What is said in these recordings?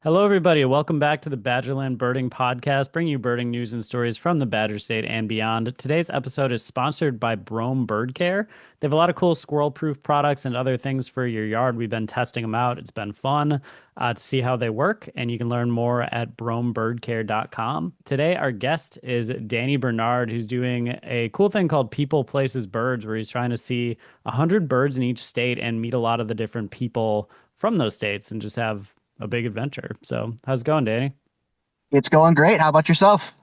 Hello, everybody. Welcome back to the Badgerland Birding Podcast, bringing you birding news and stories from the Badger State and beyond. Today's episode is sponsored by Brome Bird Care. They have a lot of cool squirrel-proof products and other things for your yard. We've been testing them out. It's been fun to see how they work, and you can learn more at bromebirdcare.com. Today, our guest is Danny Bernard, who's doing a cool thing called People Places Birds, where he's trying to see 100 birds in each state and meet a lot of the different people from those states and just have a big adventure. So, how's it going, Danny? It's going great. How about yourself?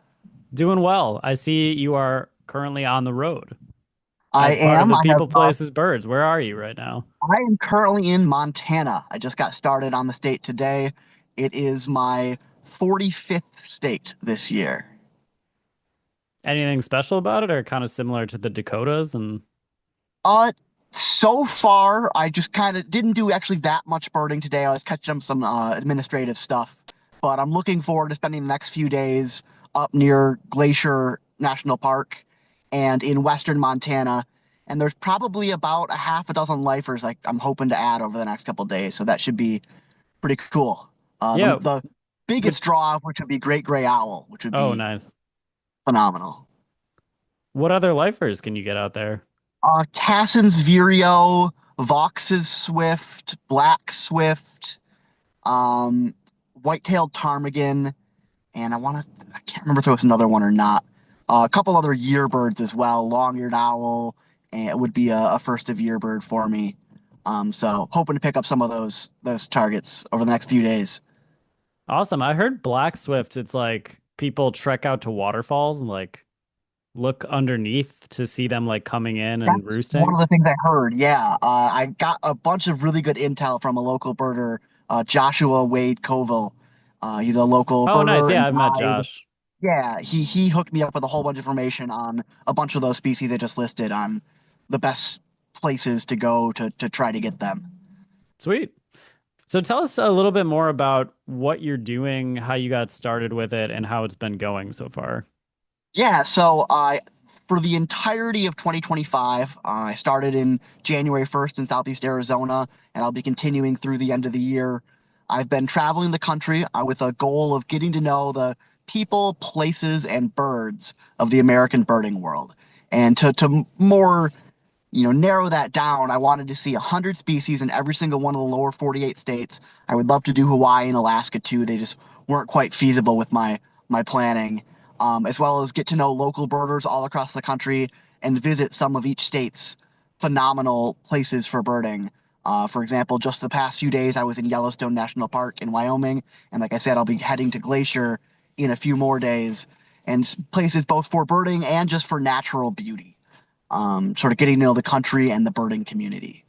Doing well. I see you are currently on the road I as part of am. the I have. People Places Birds. Where are you right now? I am currently in Montana. I just got started on the state today. It is my 45th state this year. Anything special about it or kind of similar to the Dakotas? And Uh, so far, I just kind of didn't do actually that much birding today. I was catching up some administrative stuff, but I'm looking forward to spending the next few days up near Glacier National Park and in western Montana. And there's probably about a half a dozen lifers like I'm hoping to add over the next couple of days. So that should be pretty cool. yeah, The biggest which, draw, which would be great gray owl, which would oh, be nice. phenomenal. What other lifers can you get out there? Cassin's Vireo, Vox's Swift, Black Swift, um, White-tailed Ptarmigan, and I can't remember if there was another one or not. A couple other year birds as well. Long-eared owl, and it would be a first of year bird for me. So hoping to pick up some of those targets over the next few days. Awesome. I heard Black Swift, it's like people trek out to waterfalls and like look underneath to see them like coming in That's and one roosting. of the things I heard. Yeah, I got a bunch of really good intel from a local birder, Joshua Wade Coville. He's a local Oh, nice. birder Yeah, and I've met guide. Josh. Yeah, he hooked me up with a whole bunch of information on a bunch of those species I just listed on the best places to go to try to get them. Sweet. So tell us a little bit more about what you're doing, how you got started with it, and how it's been going so far. Yeah, so for the entirety of 2025, I started in January 1st in Southeast Arizona, and I'll be continuing through the end of the year. I've been traveling the country with a goal of getting to know the people, places, and birds of the American birding world. And to more, narrow that down, I wanted to see 100 species in every single one of the lower 48 states. I would love to do Hawaii and Alaska too. They just weren't quite feasible with my planning, as well as get to know local birders all across the country and visit some of each state's phenomenal places for birding. For example, just the past few days, I was in Yellowstone National Park in Wyoming, and like I said, I'll be heading to Glacier in a few more days, and places both for birding and just for natural beauty. Sort of getting to know the country and the birding community.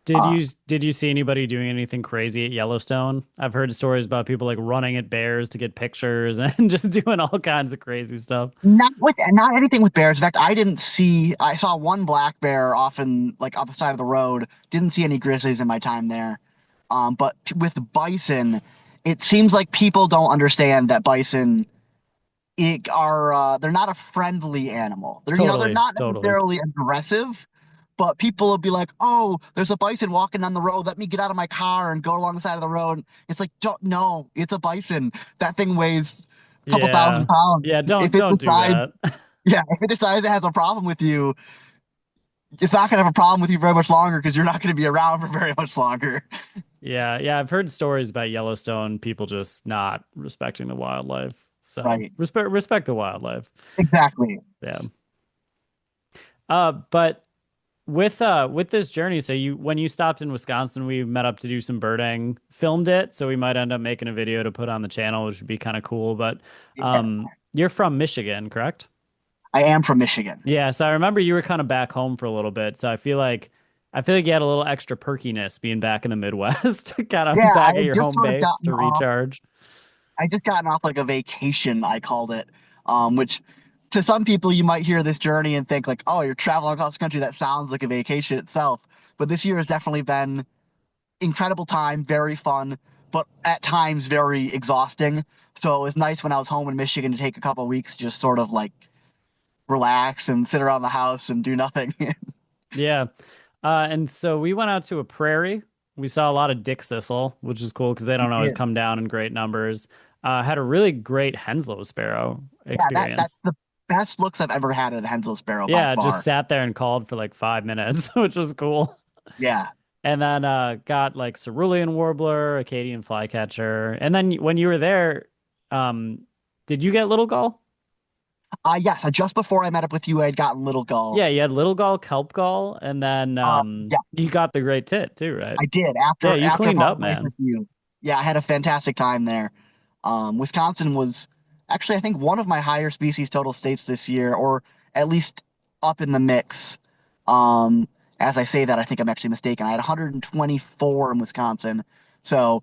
Did Uh, you did you see anybody doing anything crazy at Yellowstone? I've heard stories about people like running at bears to get pictures and just doing all kinds of crazy stuff. not anything with bears. In fact, I saw one black bear often like on the side of the road. Didn't see any grizzlies in my time there. But with bison, it seems like people don't understand that bison they're not a friendly animal. They're Totally, not totally. necessarily aggressive, but people will be like, "Oh, there's a bison walking down the road. Let me get out of my car and go along the side of the road." It's like, don't, no, it's a bison. That thing weighs a couple thousand Yeah. pounds. Yeah, If it don't do decides, that. yeah, if it decides it has a problem with you, it's not gonna have a problem with you very much longer because you're not gonna be around for very much longer. Yeah, yeah, I've heard stories about Yellowstone, people just not respecting the wildlife. So, Right. respect the wildlife. Exactly. Yeah. But with this journey, so you when you stopped in Wisconsin, we met up to do some birding, filmed it, so we might end up making a video to put on the channel, which would be kind of cool. But Yeah. you're from Michigan, correct? I am from Michigan. Yeah, so I remember you were kind of back home for a little bit. So I feel like you had a little extra perkiness being back in the Midwest, kind of Yeah, back at your home base to recharge. I just gotten off like a vacation, I called it, which to some people you might hear this journey and think like, oh, you're traveling across the country. That sounds like a vacation itself. But this year has definitely been incredible time, very fun, but at times very exhausting. So it was nice when I was home in Michigan to take a couple weeks, just sort of like relax and sit around the house and do nothing. Yeah. And so we went out to a prairie. We saw a lot of dick sisel, which is cool because they don't always Yeah, come down in great numbers. Had a really great Henslow sparrow that's experience. the best looks I've ever had at a Hensel Sparrow by Yeah, just far. sat there and called for like 5 minutes, which was cool. Yeah. And then got like cerulean warbler, Acadian flycatcher. And then when you were there, um, did you get little gull? Yes, just before I met up with you, I had gotten Little Gull. Yeah, you had little gull, kelp gull, and then Yeah, you got the great tit too, right? I did Yeah, after you after cleaned up, parting ways with man. you. Yeah, I had a fantastic time there. Wisconsin was actually, I think, one of my higher species total states this year, or at least up in the mix. Um, as I say that, I think I'm actually mistaken. I had 124 in Wisconsin, so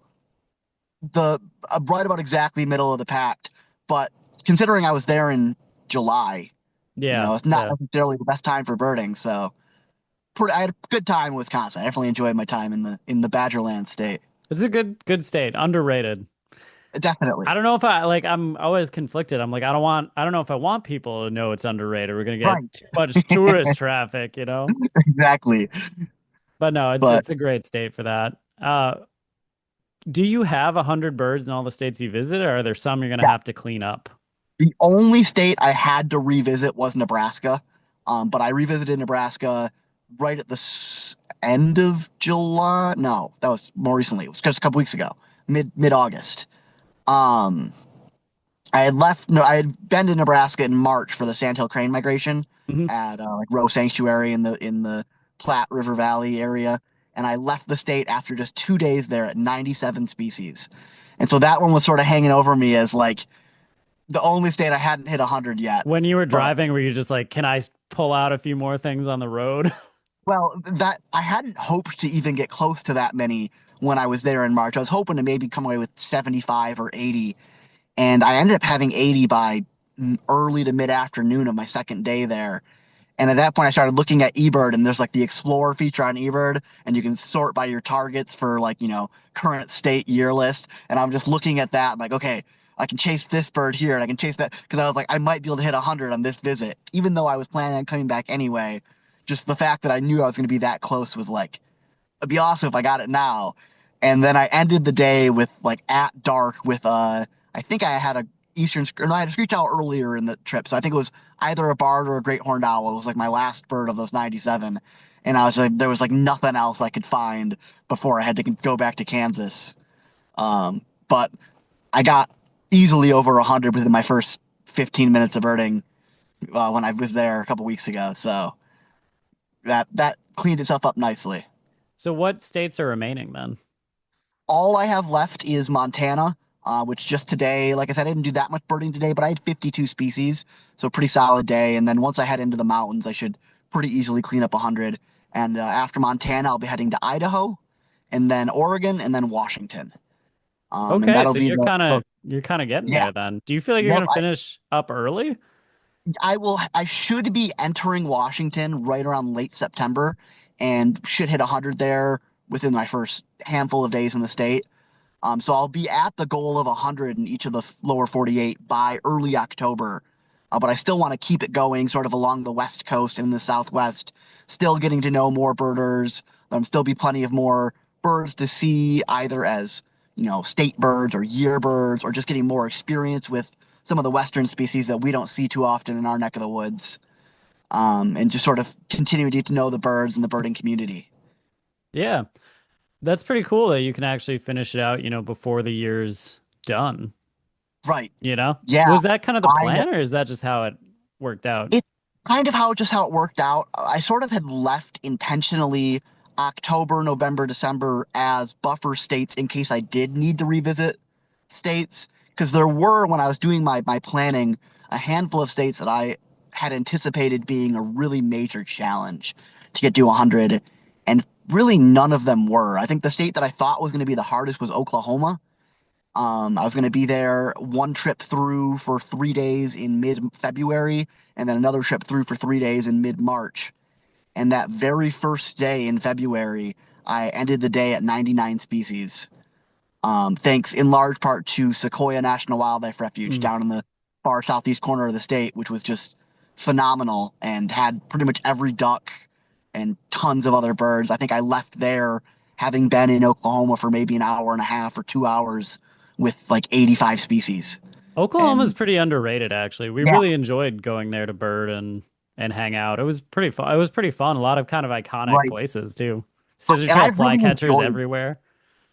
the right about exactly middle of the pack. But considering I was there in July, Yeah, it's not yeah. necessarily the best time for birding. So I had a good time in Wisconsin. I definitely enjoyed my time in the Badgerland state. It's a good state, underrated. I Definitely. don't know if I'm always conflicted. I'm like, I don't know if I want people to know it's underrated. We're gonna get Right. too much tourist traffic, you know? Exactly. But no, But it's a great state for that. Do you have 100 birds in all the states you visit, or are there some you're gonna yeah, have to clean up? the only state I had to revisit was Nebraska. But I revisited Nebraska right at the end of July. No, that was more recently. It was just a couple weeks ago, mid August. Um, I had left. No, I had been to Nebraska in March for the sandhill crane migration Hmm. at like Roe Sanctuary in the Platte River Valley area, and I left the state after just 2 days there at 97 species, and so that one was sort of hanging over me as like the only state I hadn't hit 100 yet. When you were But driving, were you just like, can I pull out a few more things on the road? well, that I hadn't hoped to even get close to that many when I was there in March. I was hoping to maybe come away with 75 or 80, and I ended up having 80 by early to mid afternoon of my second day there. And at that point, I started looking at eBird, and there's like the Explorer feature on eBird, and you can sort by your targets for like, current state year list. And I'm just looking at that, like, okay, I can chase this bird here, and I can chase that because I was like, I might be able to hit 100 on this visit, even though I was planning on coming back anyway. Just the fact that I knew I was going to be that close was like, it'd be awesome if I got it now. And then I ended the day with like at dark with I think I had a or no, I had a screech owl earlier in the trip, so I think it was either a bard or a great horned owl. It was like my last bird of those 97, and I was like, there was like nothing else I could find before I had to go back to Kansas. But I got easily over 100 within my first 15 minutes of birding when I was there a couple weeks ago. So that cleaned itself up nicely. So what states are remaining then? All I have left is Montana, which just today, like I said, I didn't do that much birding today, but I had 52 species, so pretty solid day. And then once I head into the mountains, I should pretty easily clean up 100. And after Montana, I'll be heading to Idaho, and then Oregon, and then Washington. And Okay, that'll so be the you're kind of getting yeah. there then. Do you feel like you're Yep. gonna finish up early? I should be entering Washington right around late September, and should hit 100 there within my first handful of days in the state. So I'll be at the goal of 100 in each of the lower 48 by early October. But I still want to keep it going sort of along the West Coast and the Southwest, still getting to know more birders. There'll still be plenty of more birds to see, either as, state birds or year birds, or just getting more experience with some of the Western species that we don't see too often in our neck of the woods. And just sort of continuing to get to know the birds and the birding community. Yeah. That's pretty cool that you can actually finish it out, before the year's done, Right. you know? Yeah. Was that kind of the I plan or is that just how it worked out? It's kind of how it worked out. I sort of had left intentionally October, November, December as buffer states in case I did need to revisit states. Because there were, when I was doing my planning, a handful of states that I had anticipated being a really major challenge to get to 100, and really none of them were. I think the state that I thought was going to be the hardest was Oklahoma. I was going to be there one trip through for 3 days in mid-February, and then another trip through for 3 days in mid-March. And that very first day in February, I ended the day at 99 species. Thanks in large part to Sequoia National Wildlife Refuge Mm. down in the far southeast corner of the state, which was just phenomenal and had pretty much every duck and tons of other birds. I think I left there having been in Oklahoma for maybe an hour and a half or 2 hours with like 85 species. Oklahoma's And pretty underrated, actually. We yeah, really enjoyed going there to bird and hang out. It was pretty fun. It was pretty fun. A lot of kind of iconic right. places too. Scissor And tail I've really flycatchers enjoyed, everywhere.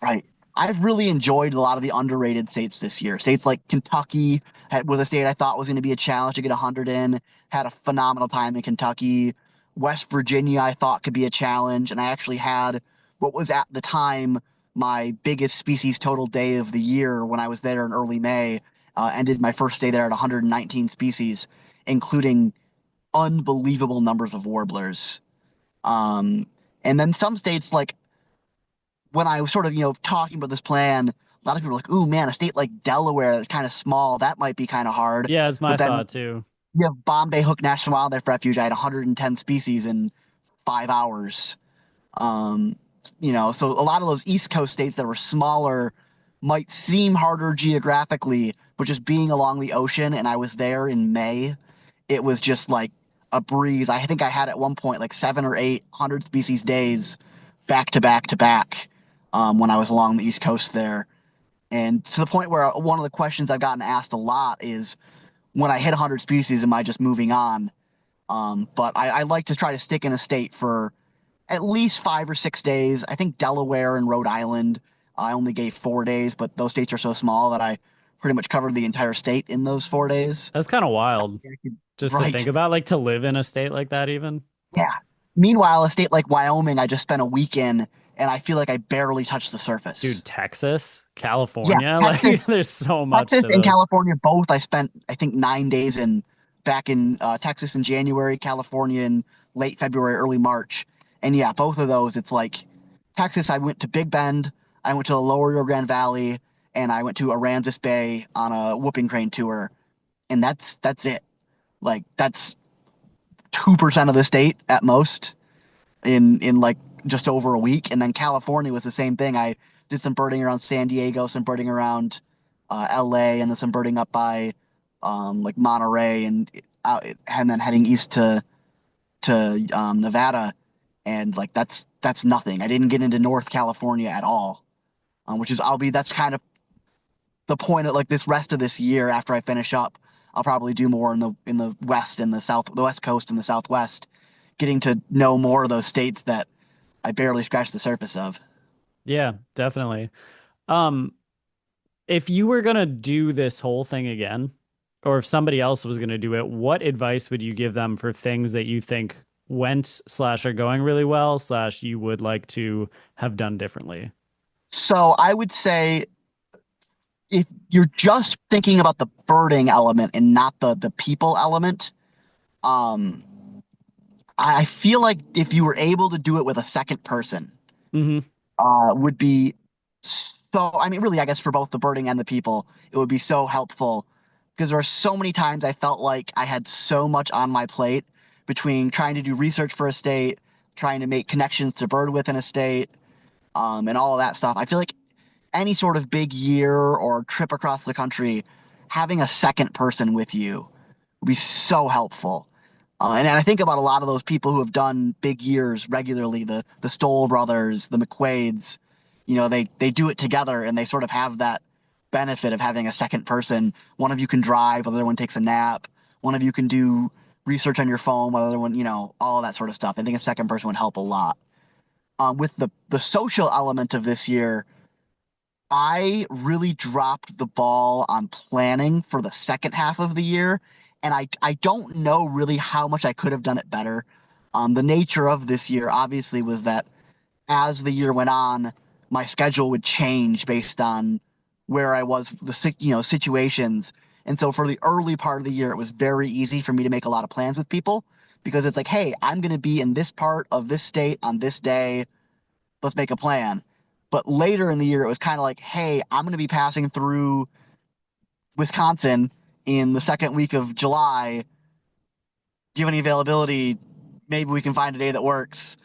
right. I've really enjoyed a lot of the underrated states this year. States like Kentucky was a state I thought was going to be a challenge to get 100 in. Had a phenomenal time in Kentucky. West Virginia I thought could be a challenge, and I actually had what was at the time my biggest species total day of the year when I was there in early May. Ended my first day there at 119 species, including unbelievable numbers of warblers. Um, and then some states like when I was sort of, talking about this plan, a lot of people were like, "Ooh, man, a state like Delaware that's kind of small, that might be kind of hard." Yeah, it's my But then thought too. you have Bombay Hook National Wildlife Refuge. I had 110 species in 5 hours. Um, so a lot of those East Coast states that were smaller might seem harder geographically, but just being along the ocean, and I was there in May, it was just like a breeze. I think I had at one point like 7 or 8 hundred species days back to back to back when I was along the East Coast there. And to the point where one of the questions I've gotten asked a lot is when I hit 100 species, am I just moving on? But I like to try to stick in a state for at least 5 or 6 days. I think Delaware and Rhode Island, I only gave 4 days, but those states are so small that I pretty much covered the entire state in those 4 days. That's kind of wild just to think Right. about, like to live in a state like that even. Yeah. Meanwhile, a state like Wyoming, I just spent a week in, and I feel like I barely touched the Dude, surface. Texas, Yeah, California, Texas, like there's so much Texas to and those. California both. I spent, I think, 9 days in back in Texas in January, California in late February, early March. And yeah, both of those, it's like Texas, I went to Big Bend, I went to the Lower Rio Grande Valley, and I went to Aransas Bay on a whooping crane tour. And that's it. Like that's 2% of the state at most in like just over a week. And then California was the same thing. I did some birding around San Diego, some birding around LA, and then some birding up by like Monterey and out, and then heading east to Nevada. And like that's nothing. I didn't get into North California at all, which is that's kind of the point of like this rest of this year after I finish up. I'll probably do more in the west and the south, the west coast and the southwest, getting to know more of those states that I barely scratched the surface of. Yeah, definitely. Um, if you were gonna do this whole thing again, or if somebody else was gonna do it, what advice would you give them for things that you think went slash are going really well slash you would like to have done differently? So I would say if you're just thinking about the birding element and not the people element, um, I feel like if you were able to do it with a second person, Hmm. would be so. I mean, really, I guess for both the birding and the people, it would be so helpful because there are so many times I felt like I had so much on my plate between trying to do research for a state, trying to make connections to bird within a state, and all of that stuff. I feel like any sort of big year or trip across the country, having a second person with you would be so helpful. And I think about a lot of those people who have done big years regularly, the Stoll brothers, the McQuades, they do it together and they sort of have that benefit of having a second person. One of you can drive, the other one takes a nap. One of you can do research on your phone, while the other one, all of that sort of stuff. I think a second person would help a lot. With the social element of this year, I really dropped the ball on planning for the second half of the year, and I don't know really how much I could have done it better. The nature of this year obviously was that as the year went on, my schedule would change based on where I was, situations. And so for the early part of the year, it was very easy for me to make a lot of plans with people because it's like, hey, I'm going to be in this part of this state on this day, let's make a plan. But later in the year, it was kind of like, hey, I'm going to be passing through Wisconsin in the second week of July. Do you have any availability? Maybe we can find a day that works.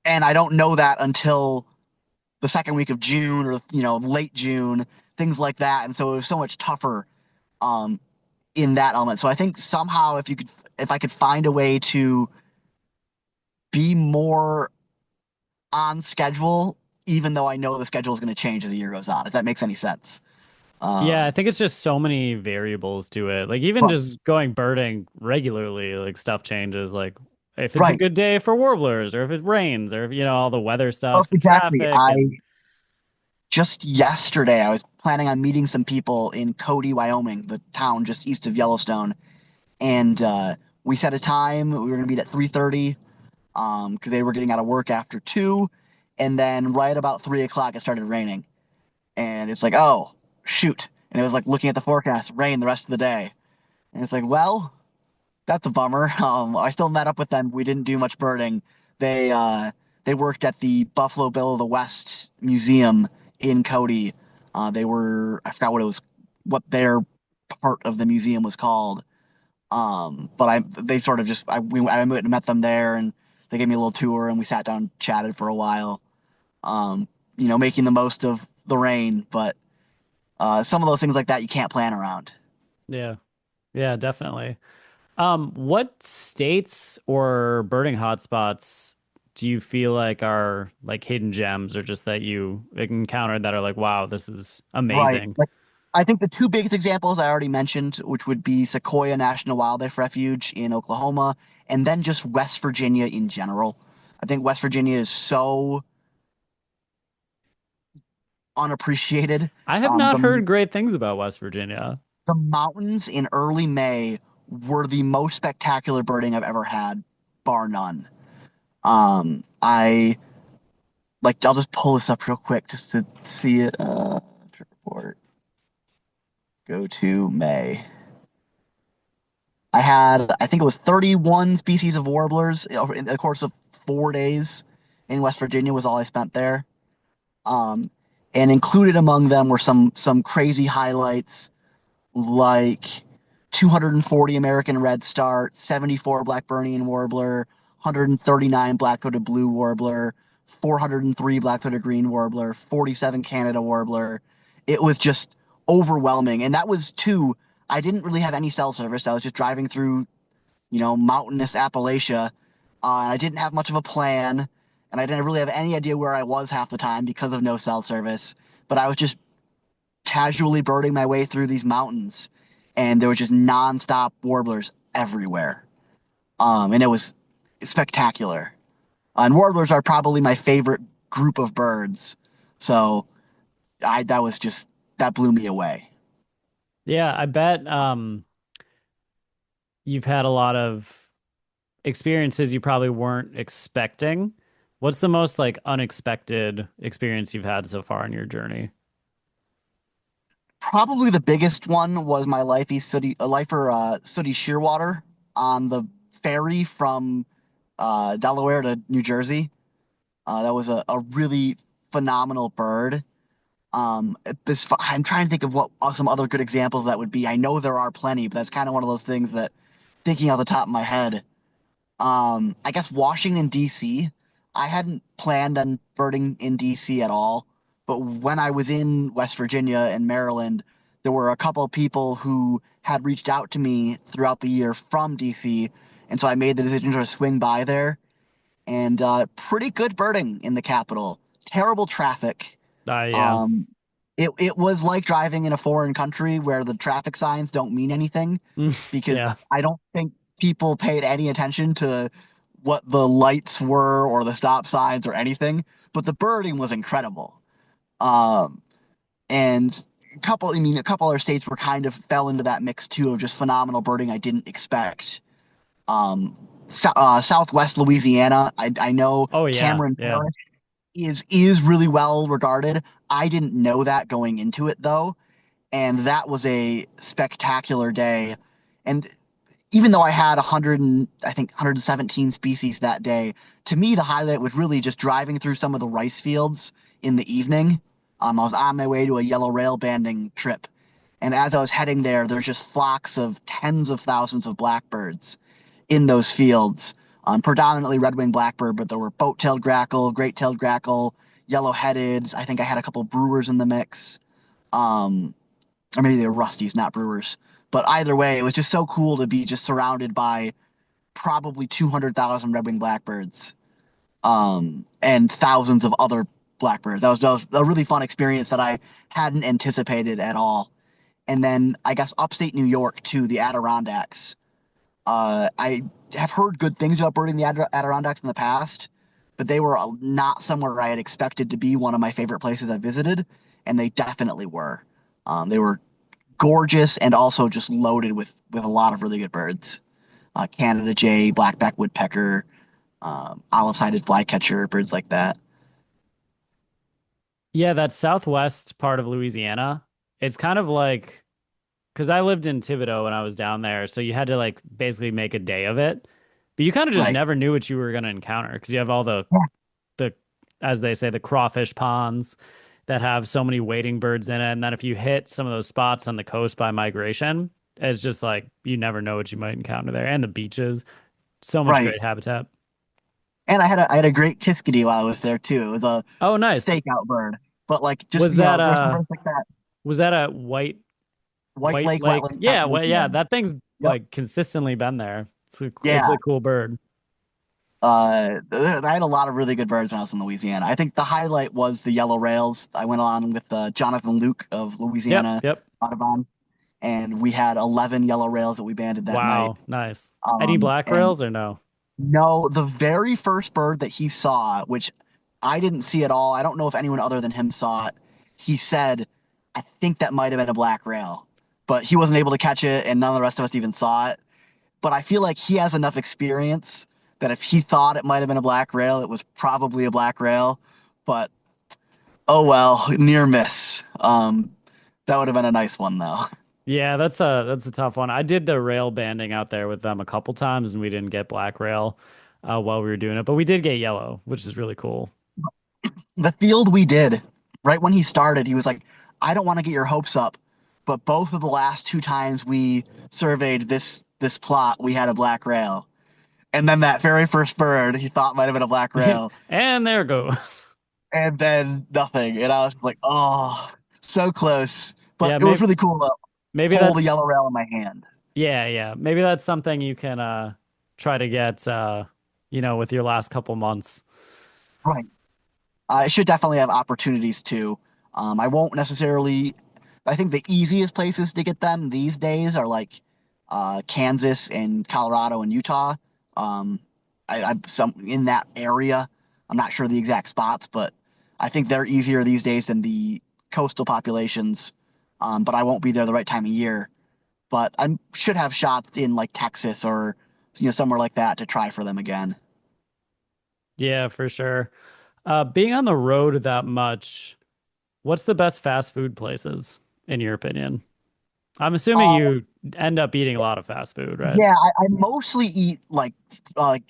And I don't know that until the second week of June or, late June, things like that. And so it was so much tougher um, in that element. So I think somehow if I could find a way to be more on schedule even though I know the schedule is going to change as the year goes on, if that makes any sense. Yeah, I Um, think it's just so many variables to it. Like even right, just going birding regularly, like stuff changes. Like if it's a right. good day for warblers, or if it rains, or if all the weather Oh, stuff and exactly. traffic and Just yesterday, I was planning on meeting some people in Cody, Wyoming, the town just east of Yellowstone, and we set a time. We were going to meet at 3:30, because they were getting out of work after 2, and then right about 3 o'clock, it started raining, and it's like, oh shoot, and it was like looking at the forecast, rain the rest of the day, and it's like, well, that's a bummer. I still met up with them. We didn't do much birding. They worked at the Buffalo Bill of the West Museum in Cody. They were I forgot what their part of the museum was called. But they sort of just I met them there, and they gave me a little tour, and we sat down and chatted for a while. Making the most of the rain, but some of those things like that you can't plan around. yeah, yeah, definitely. What states or birding hotspots do you feel like are like hidden gems or just that you encountered that are like, wow, this is Right. amazing? Like I think the two biggest examples I already mentioned, which would be Sequoia National Wildlife Refuge in Oklahoma, and then just West Virginia in general. I think West Virginia is so unappreciated. I have Um, not the heard great things about West Virginia. the mountains in early May were the most spectacular birding I've ever had, bar none. I like I'll just pull this up real quick just to see it. Trip report. Go to May. I think it was 31 species of warblers in the course of 4 days in West Virginia was all I spent there. Um, and included among them were some crazy highlights like 240 American redstart, 74 Blackburnian warbler, 139 black-throated blue warbler, 403 black-throated green warbler, 47 Canada warbler. It was just overwhelming, and that was too. I didn't really have any cell service. I was just driving through mountainous Appalachia. I didn't have much of a plan, and I didn't really have any idea where I was half the time because of no cell service. But I was just casually birding my way through these mountains, and there was just nonstop warblers everywhere. And it was spectacular. And warblers are probably my favorite group of birds. So that blew me away. Yeah, I bet you've had a lot of experiences you probably weren't expecting. What's the most like unexpected experience you've had so far in your journey? Probably the biggest one was my lifer sooty shearwater on the ferry from Delaware to New Jersey. That was a really phenomenal bird. I'm trying to think of what some other good examples that would be. I know there are plenty, but that's kind of one of those things that thinking off the top of my head. I guess Washington, D.C. I hadn't planned on birding in D.C. at all, but when I was in West Virginia and Maryland, there were a couple of people who had reached out to me throughout the year from D.C., and so I made the decision to swing by there. And pretty good birding in the capital. Terrible traffic. Yeah. Um, it was like driving in a foreign country where the traffic signs don't mean anything because Yeah. I don't think people paid any attention to what the lights were or the stop signs or anything. But the birding was incredible. Um, and a couple other states were kind of fell into that mix too of just phenomenal birding I didn't expect. Southwest Louisiana, I know Oh yeah. Cameron Yeah. Parish is really well regarded. I didn't know that going into it though, and that was a spectacular day. And even though I had 100 and I think 117 species that day, to me the highlight was really just driving through some of the rice fields in the evening. I was on my way to a yellow rail banding trip, and as I was heading there, there's just flocks of tens of thousands of blackbirds in those fields. Predominantly red-winged blackbird, but there were boat-tailed grackle, great-tailed grackle, yellow-headed. I think I had a couple brewers in the mix. Um, or maybe they were rusties, not brewers. But either way, it was just so cool to be just surrounded by probably 200,000 red-winged blackbirds, and thousands of other blackbirds. That was a really fun experience that I hadn't anticipated at all. And then I guess upstate New York too, the Adirondacks. I have heard good things about birding the Adirondacks in the past, but they were not somewhere I had expected to be one of my favorite places I visited, and they definitely were. They were gorgeous and also just loaded with a lot of really good birds. Canada jay, blackback woodpecker, olive-sided flycatcher, birds like that. Yeah, that southwest part of Louisiana, it's kind of like because I lived in Thibodaux when I was down there, so you had to like basically make a day of it. But you kind of just Right. never knew what you were going to encounter because you have all Yeah. the as they say the crawfish ponds that have so many wading birds in it, and then if you hit some of those spots on the coast by migration, it's just like you never know what you might encounter there, and the beaches, so much Right. great habitat. And I had a great kiskadee while I was there too. It was a Oh, nice. stakeout bird, but like just Was that there's some birds like that. a White White Lake Lake? wetland Yeah, well, yeah, Louisiana. that thing's Yep. like consistently been there. It's Yeah. a cool bird. I had a lot of really good birds when I was in Louisiana. I think the highlight was the yellow rails. I went on with Jonathan Luke of Yep, Louisiana yep. Audubon, and we had 11 yellow rails that we banded that night. Wow, nice. Any black And rails or no? no, the very first bird that he saw, which I didn't see at all, I don't know if anyone other than him saw it. He said, I think that might have been a black rail, but he wasn't able to catch it, and none of the rest of us even saw it. But I feel like he has enough experience that if he thought it might have been a black rail, it was probably a black rail. But oh well, near miss. That would have been a nice one though. Yeah, that's a tough one. I did the rail banding out there with them a couple times, and we didn't get black rail while we were doing it, but we did get yellow, which is really cool. The field we did, right when he started, he was like, I don't want to get your hopes up, but both of the last two times we surveyed this plot, we had a black rail. And then that very first bird he thought might have been a black rail, And there it goes. and then nothing. And I was like, oh, so close. But Yeah, it was really cool to maybe hold a that's yellow rail in my hand. yeah. Maybe that's something you can try to get with your last couple months. Right. I should definitely have opportunities too. I won't necessarily. I think the easiest places to get them these days are like Kansas and Colorado and Utah. Um, I'm some in that area. I'm not sure the exact spots, but I think they're easier these days than the coastal populations. But I won't be there the right time of year. But I should have shots in like Texas or somewhere like that to try for them again. Yeah, for sure. Being on the road that much, what's the best fast food places in your opinion? I'm assuming Uh, you end up eating a lot of fast food, right? Yeah, I mostly eat like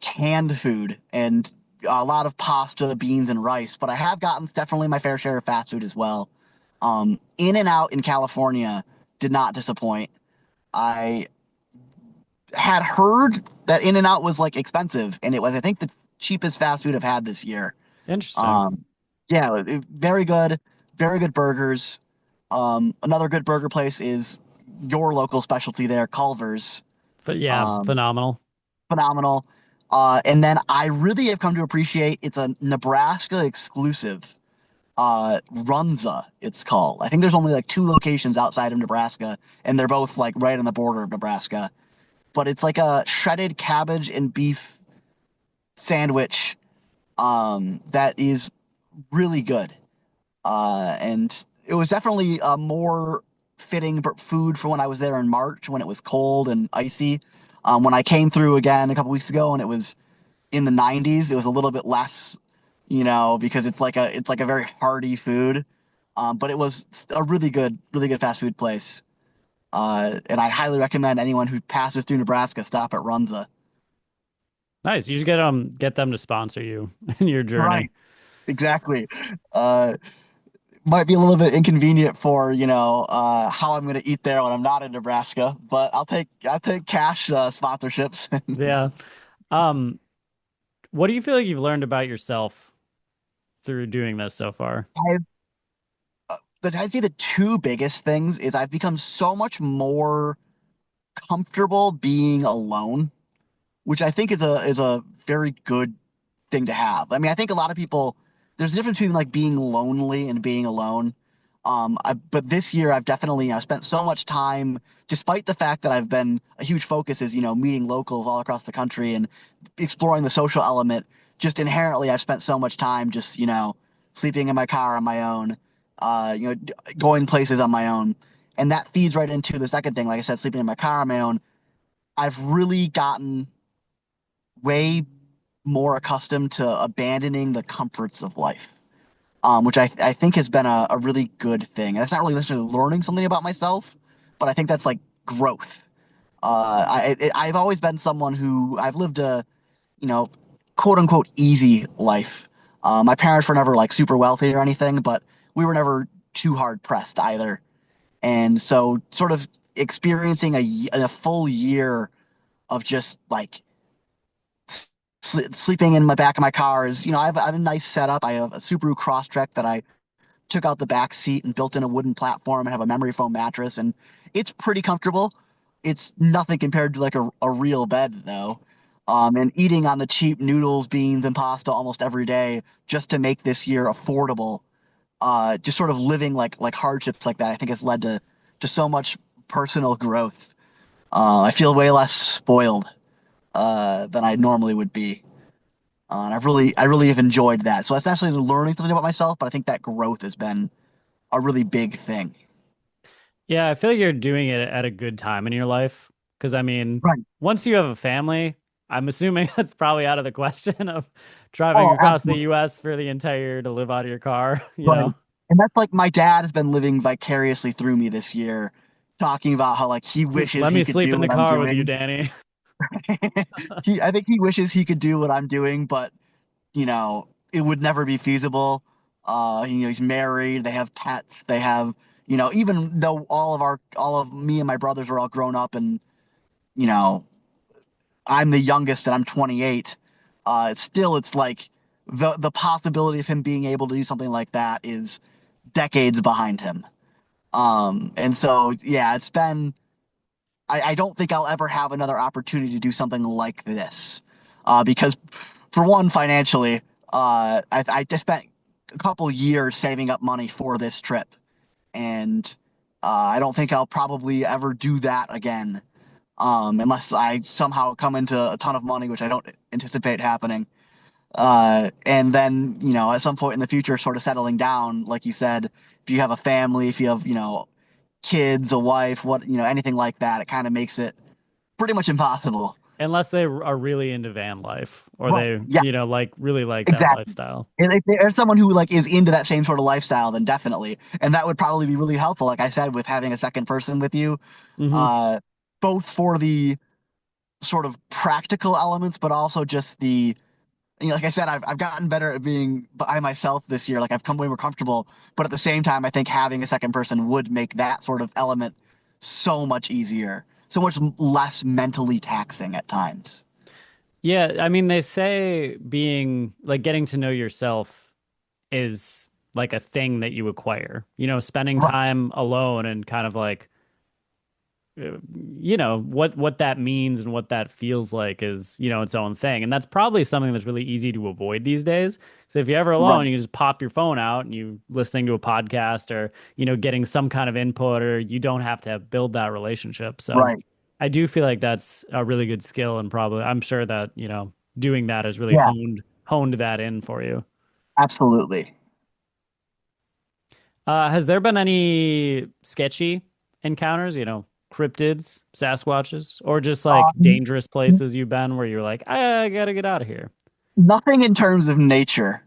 canned food and a lot of pasta, beans, and rice, but I have gotten definitely my fair share of fast food as well. In and Out in California did not disappoint. I had heard that In and Out was like expensive, and it was, I think, the cheapest fast food I've had this year. Interesting. Um, yeah, very good burgers. Another good burger place is your local specialty there, Culver's. But yeah, Um, phenomenal. Phenomenal. And then I really have come to appreciate it's a Nebraska exclusive. Runza, it's called. I think there's only like two locations outside of Nebraska, and they're both like right on the border of Nebraska. But it's like a shredded cabbage and beef sandwich that is really good. And it was definitely a more fitting food for when I was there in March when it was cold and icy. When I came through again a couple weeks ago and it was in the 90s, it was a little bit less, because it's like a very hearty food. But it was a really good fast food place. And I highly recommend anyone who passes through Nebraska stop at Runza. Nice. You should get them to sponsor you in your journey. Right, exactly. Uh, might be a little bit inconvenient for how I'm going to eat there when I'm not in Nebraska, but I'll take cash sponsorships. Yeah. Um, what do you feel like you've learned about yourself through doing this so far? I've but I'd say the two biggest things is I've become so much more comfortable being alone, which I think is a very good thing to have. I mean, I think a lot of people there's a difference between like being lonely and being alone. But this year I've definitely, spent so much time, despite the fact that I've been a huge focus is, meeting locals all across the country and exploring the social element. Just inherently, I've spent so much time just, sleeping in my car on my own, going places on my own. And that feeds right into the second thing. Like I said, sleeping in my car on my own. I've really gotten way more accustomed to abandoning the comforts of life, which I think has been a really good thing. And that's not really necessarily learning something about myself, but I think that's like growth. I've always been someone who I've lived a, you know, quote unquote easy life. My parents were never like super wealthy or anything, but we were never too hard pressed either. And so, sort of experiencing a full year of just like sleeping in my back of my car is, I have a nice setup. I have a Subaru Crosstrek that I took out the back seat and built in a wooden platform and have a memory foam mattress, and it's pretty comfortable. It's nothing compared to like a real bed though. And eating on the cheap noodles, beans, and pasta almost every day just to make this year affordable. Just sort of living like hardships like that, I think has led to so much personal growth. I feel way less spoiled than I normally would be. And I really have enjoyed that. So that's actually learning something about myself, but I think that growth has been a really big thing. Yeah, I feel like you're doing it at a good time in your life. Because, I mean, Right. once you have a family, I'm assuming that's probably out of the question of driving Oh, across the absolutely. US for the entire year to live out of your car, you Right. know? And that's like my dad has been living vicariously through me this year, talking about how like he wishes Let me he could sleep do in the what I'm car with you, doing. Danny. I think he wishes he could do what I'm doing, but it would never be feasible. He's married, they have pets, they have, even though all of me and my brothers are all grown up and, you know, I'm the youngest and I'm 28. It's like the possibility of him being able to do something like that is decades behind him. And so yeah, I don't think I'll ever have another opportunity to do something like this. Because for one, financially, I just spent a couple years saving up money for this trip, and I don't think I'll probably ever do that again, unless I somehow come into a ton of money, which I don't anticipate happening. And then, at some point in the future, sort of settling down, like you said, if you have a family, if you have, kids, a wife, anything like that, it kind of makes it pretty much impossible. Unless they are really into van life or Right. they, Yeah, like really like that exactly. lifestyle. And if there's someone who like is into that same sort of lifestyle, then definitely. And that would probably be really helpful, like I said, with having a second person with you, Hmm. uh, both for the sort of practical elements, but also just like I said, I've gotten better at being by myself this year. Like I've come way more comfortable, but at the same time, I think having a second person would make that sort of element so much easier, so much less mentally taxing at times. Yeah, I mean, they say being like getting to know yourself is like a thing that you acquire, spending Right, time alone and kind of like what that means and what that feels like is its own thing, and that's probably something that's really easy to avoid these days. So if you're ever alone, right, you can just pop your phone out and you listening to a podcast or getting some kind of input, or you don't have to build that relationship. So right. I do feel like that's a really good skill, and probably I'm sure that doing that has really Yeah, honed that in for you. absolutely. Has there been any sketchy encounters, cryptids, Sasquatches, or just like Um, dangerous places you've been where you're like, I gotta get out of here? Nothing in terms of nature.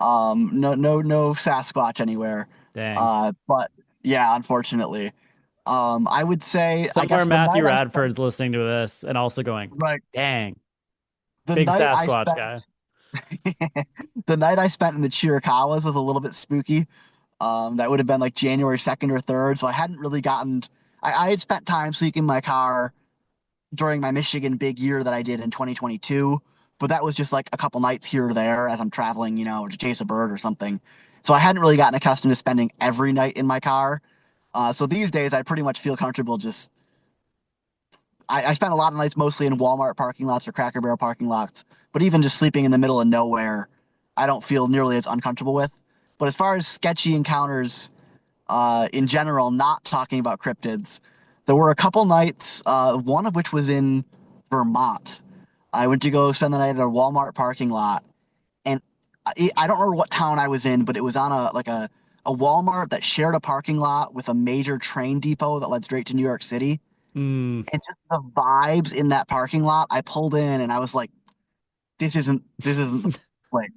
No Sasquatch anywhere. Dang. But yeah, unfortunately. I would say, I Somewhere guess the Matthew night I spent, Radford's listening to this and also going, right, dang, the big night I Sasquatch spent, guy. the night I spent in the Chiricahuas was a little bit spooky. That would have been like January 2nd or 3rd. So I hadn't really I had spent time sleeping in my car during my Michigan big year that I did in 2022. But that was just like a couple nights here or there as I'm traveling, to chase a bird or something. So I hadn't really gotten accustomed to spending every night in my car. So these days I pretty much feel comfortable just, I spent a lot of nights mostly in Walmart parking lots or Cracker Barrel parking lots, but even just sleeping in the middle of nowhere, I don't feel nearly as uncomfortable with. But as far as sketchy encounters in general, not talking about cryptids, there were a couple nights, one of which was in Vermont. I went to go spend the night at a Walmart parking lot, and I don't remember what town I was in, but it was on a Walmart that shared a parking lot with a major train depot that led straight to New York City. Mm. And just the vibes in that parking lot, I pulled in and I was like, this isn't the place.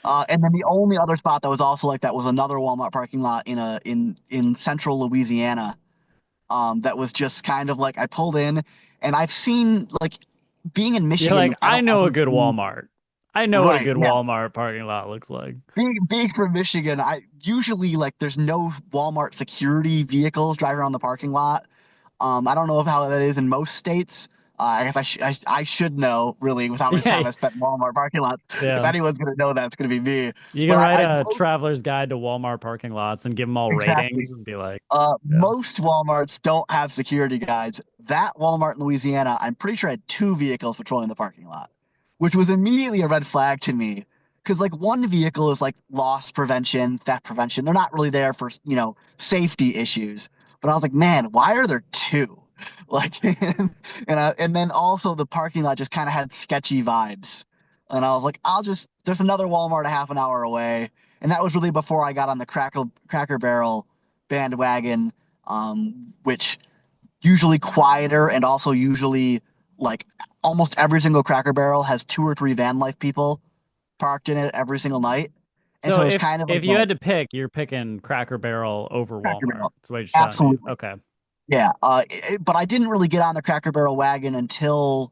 And then the only other spot that was also like that was another Walmart parking lot in central Louisiana. That was just kind of like I pulled in, and I've seen like being in You're Michigan, like, I I don't know a ever good see. Walmart. I know what a Right, good yeah. Walmart parking lot looks like. Being from Michigan, I usually like there's no Walmart security vehicles driving around the parking lot. I don't know if how that is in most states. I guess I should know really with how much Yeah, time I spent in Walmart parking lots. If yeah. anyone's gonna know that, it's gonna be me. You But can write I a most traveler's guide to Walmart parking lots and give them all exactly. ratings and be like, yeah. Most Walmarts don't have security guides. That Walmart in Louisiana, I'm pretty sure had two vehicles patrolling the parking lot, which was immediately a red flag to me. Because like one vehicle is like loss prevention, theft prevention. They're not really there for, safety issues. But I was like, man, why are there two? Like, and then also the parking lot just kind of had sketchy vibes. And I was like, there's another Walmart a half an hour away. And that was really before I got on the Cracker Barrel bandwagon, which usually quieter and also usually like almost every single Cracker Barrel has two or three van life people parked in it every single night. And So so it's if kind of like if you a had to pick, you're picking Cracker Barrel over Cracker Walmart. Barrel. That's what you're telling me. Absolutely. Okay. Yeah. But I didn't really get on the Cracker Barrel wagon until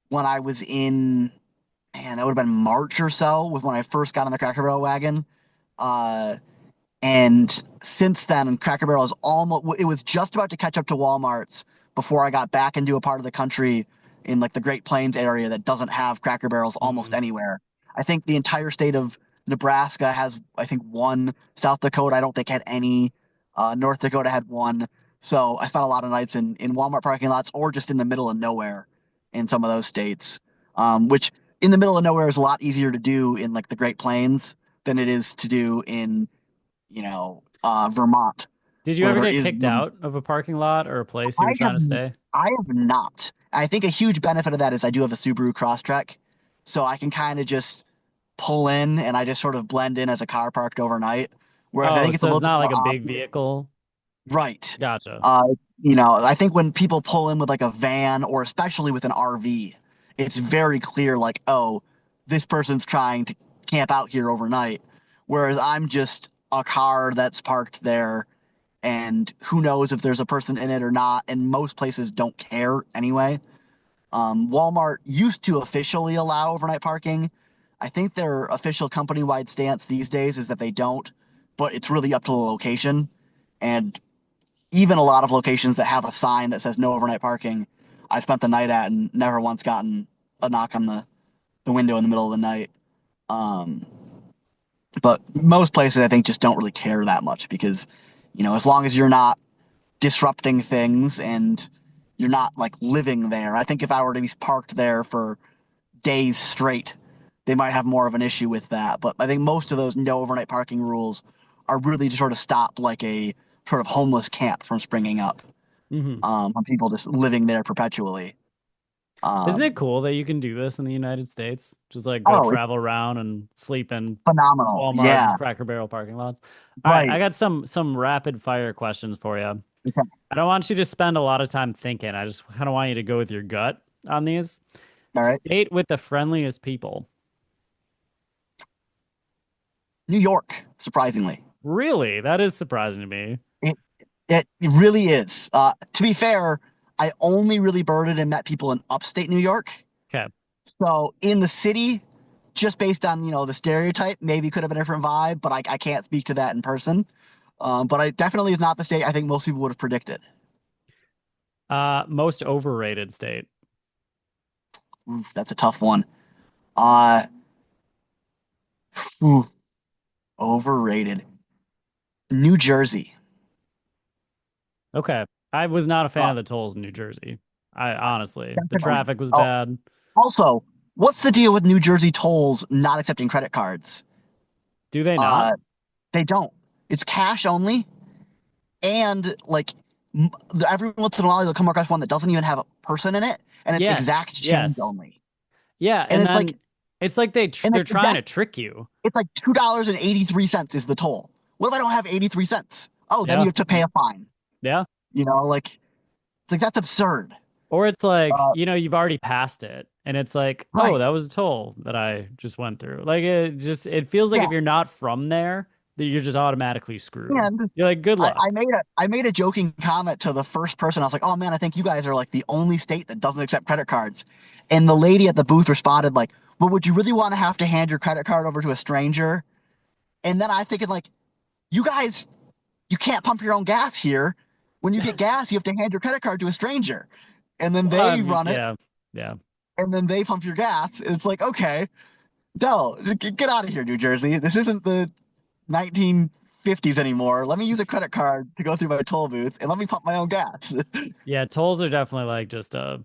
when I was in, man, that would have been March or so, was when I first got on the Cracker Barrel wagon. Uh, And since then, Cracker Barrel is almost, it was just about to catch up to Walmart's before I got back into a part of the country in like the Great Plains area that doesn't have Cracker Barrels almost Mm. anywhere. I think the entire state of Nebraska has, I think, one. South Dakota, I don't think had any. North Dakota had one. So I spent a lot of nights in Walmart parking lots or just in the middle of nowhere in some of those states, which in the middle of nowhere is a lot easier to do in like the Great Plains than it is to do in Vermont, Did you where ever there get is kicked no. out of a parking lot or a place you I were trying have, to stay? I have not. I think a huge benefit of that is I do have a Subaru Crosstrek, so I can kind of just pull in and I just sort of blend in as a car parked overnight. Whereas I Oh, think it's a so it's little bit not more like a big obvious. vehicle. Right. Gotcha. I think when people pull in with like a van or especially with an RV, it's very clear like, oh, this person's trying to camp out here overnight. Whereas I'm just a car that's parked there and who knows if there's a person in it or not. And most places don't care anyway. Walmart used to officially allow overnight parking. I think their official company-wide stance these days is that they don't, but it's really up to the location. And even a lot of locations that have a sign that says no overnight parking, I spent the night at and never once gotten a knock on the window in the middle of the night. Um, but most places I think just don't really care that much because, as long as you're not disrupting things and you're not like living there. I think if I were to be parked there for days straight, they might have more of an issue with that. But I think most of those no overnight parking rules are really to sort of stop like a sort of homeless camp from springing up, Hmm. on people just living there perpetually. Isn't it Um, cool that you can do this in the United States? Just like go oh, it's travel around and sleep in phenomenal. Walmart and Yeah, Cracker Barrel parking lots. All right, I right. got some rapid fire questions for you. Okay. I don't want you to spend a lot of time thinking. I just kind of want you to go with your gut on these. All right. State with the friendliest people. New York, surprisingly. Really? That is surprising to me. It, it really is. To be fair, I only really birded and met people in upstate New York. Okay. So in the city, just based on, the stereotype, maybe could have been a different vibe, but I can't speak to that in person. But I definitely is not the state I think most people would have predicted. Most overrated state. Oof, that's a tough one. Uh, oof, overrated. New Jersey. Okay. I was not a fan Uh, of the tolls in New Jersey. I honestly, the definitely. traffic was Oh, bad. also, what's the deal with New Jersey tolls not accepting credit cards? Do they not? Uh, they don't. It's cash only, and like every once in a while you'll come across one that doesn't even have a person in it, and it's Yes, exact change yes. only. Yeah, And and then it's like they're it's trying exact to trick you. it's like $2.83 is the toll. What if I don't have 83 cents? Oh, then you Yeah. have to pay a fine. Yeah. It's like that's absurd. Or it's like, Uh, you've already passed it and it's like, oh, right. that was a toll that I just went through. Like it feels like Yeah. if you're not from there, that you're just automatically screwed. And You're like, good luck. I made a joking comment to the first person. I was like, "Oh man, I think you guys are like the only state that doesn't accept credit cards." And the lady at the booth responded like, "Well, would you really want to have to hand your credit card over to a stranger?" And then I thinking like, "You guys, you can't pump your own gas here. When you get gas, you have to hand your credit card to a stranger, and then they run it, Yeah. Yeah. and then they pump your gas." It's like, okay, no, get out of here, New Jersey. This isn't the 1950s anymore. Let me use a credit card to go through my toll booth and let me pump my own gas. Yeah, tolls are definitely like just a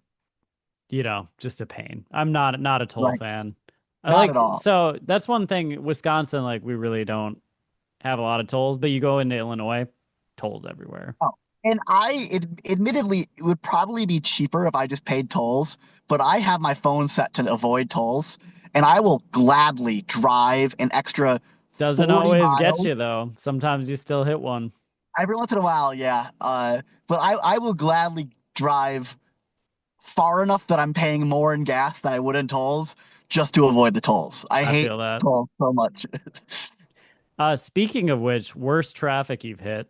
pain. I'm not a toll Right. fan. I Not at like all. so that's one thing, Wisconsin, like we really don't have a lot of tolls, but you go into Illinois, tolls everywhere. Oh. And admittedly, it would probably be cheaper if I just paid tolls, but I have my phone set to avoid tolls, and I will gladly drive an extra Doesn't 40 always get miles you though. Sometimes you still hit one. every once in a while, yeah. But I will gladly drive far enough that I'm paying more in gas than I would in tolls just to avoid the tolls. I I hate feel that. tolls so much. Speaking of which, worst traffic you've hit.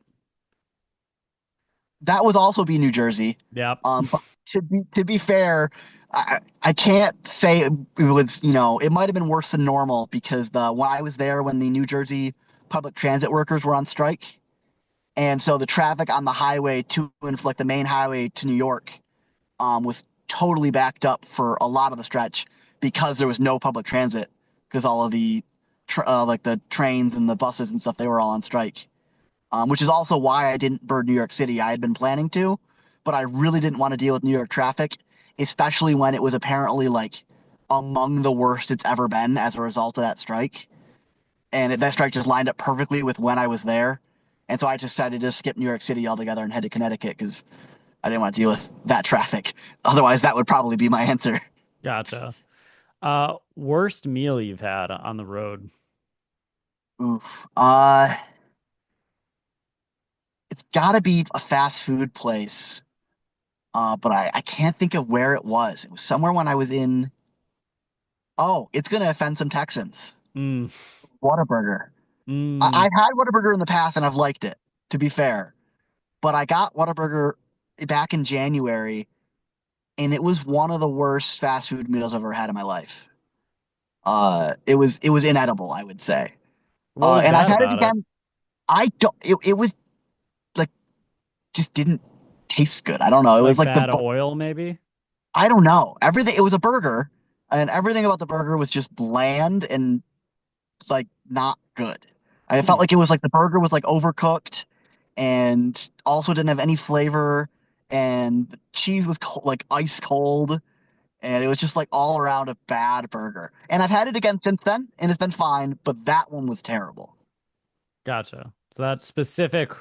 That would also be New Jersey. Yep. But to be fair, I can't say it was, it might have been worse than normal because when I was there when the New Jersey public transit workers were on strike, and so the traffic on the highway to and like the main highway to New York was totally backed up for a lot of the stretch because there was no public transit because all of the like the trains and the buses and stuff they were all on strike. Which is also why I didn't bird New York City. I had been planning to, but I really didn't want to deal with New York traffic, especially when it was apparently like among the worst it's ever been as a result of that strike. And that strike just lined up perfectly with when I was there. And so I just decided to just skip New York City altogether and head to Connecticut because I didn't want to deal with that traffic. Otherwise, that would probably be my answer. Gotcha. Worst meal you've had on the road. Oof. It's got to be a fast food place. But I can't think of where it was. It was somewhere when I was in. Oh, it's gonna offend some Texans. Mm, Whataburger. mm. I've had Whataburger in the past and I've liked it, to be fair. But I got Whataburger back in January, and it was one of the worst fast food meals I've ever had in my life. It was inedible, I would say. What was And I've bad had it about it? again. I don't. It was like just didn't taste good. I don't know. It was Like like bad oil, maybe? I don't know. Everything. It was a burger, and everything about the burger was just bland and like not good. I Hmm. felt like it was like the burger was like overcooked and also didn't have any flavor and the cheese was like ice cold and it was just like all around a bad burger. And I've had it again since then and it's been fine, but that one was terrible. Gotcha. So that specific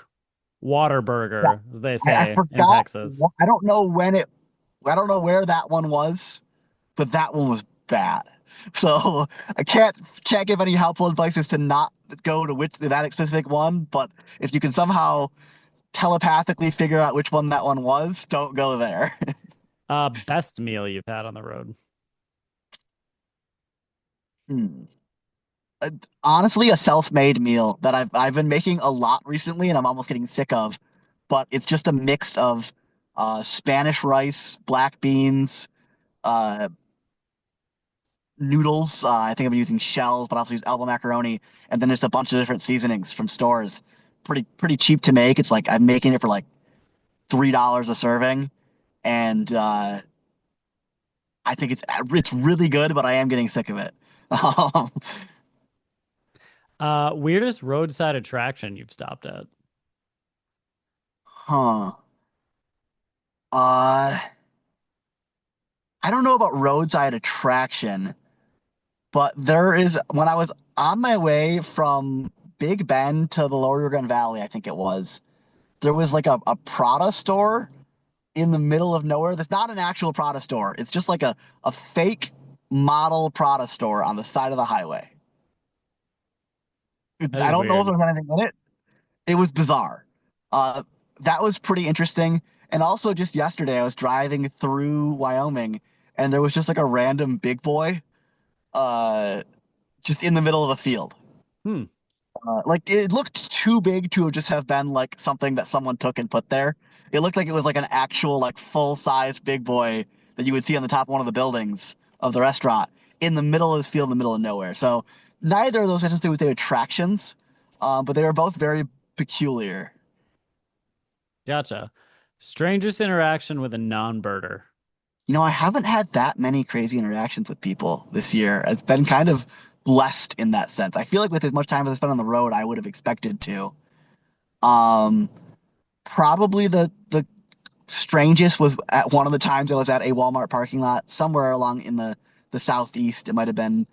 water Yeah, burger, as they I say in forgot. Texas. I don't know I don't know where that one was, but that one was bad. So I can't give any helpful advice as to not go to which that specific one. But if you can somehow telepathically figure out which one that one was, don't go there. Best meal you've had on the road. Hmm. Uh, Honestly, a self-made meal that I've been making a lot recently, and I'm almost getting sick of. But it's just a mix of Spanish rice, black beans, uh, noodles. I think I've been using shells, but I also use elbow macaroni, and then there's a bunch of different seasonings from stores. Pretty cheap to make. It's like I'm making it for like $3 a serving, and I think it's really good, but I am getting sick of it. Um, Weirdest roadside attraction you've stopped at. huh. Uh, I don't know about roadside attraction, but there is when I was on my way from Big Bend to the Lower Rio Grande Valley, I think it was, there was like a Prada store in the middle of nowhere. That's not an actual Prada store. It's just like a fake model Prada store on the side of the highway. That I is don't know if weird. there's anything in it. It was bizarre. Uh, that was pretty interesting. And also, just yesterday, I was driving through Wyoming, and there was just like a random big boy, uh, just in the middle of a field. Hmm. Like it looked too big to just have been like something that someone took and put there. It looked like it was like an actual like full size big boy that you would see on the top of one of the buildings of the restaurant in the middle of this field in the middle of nowhere. So neither of those had to do with the attractions, but they were both very peculiar. Gotcha. Strangest interaction with a non-birder. I haven't had that many crazy interactions with people this year. It's been kind of blessed in that sense. I feel like with as much time as I spent on the road, I would have expected to. Um, Probably the strangest was at one of the times I was at a Walmart parking lot somewhere along in the southeast. It might have been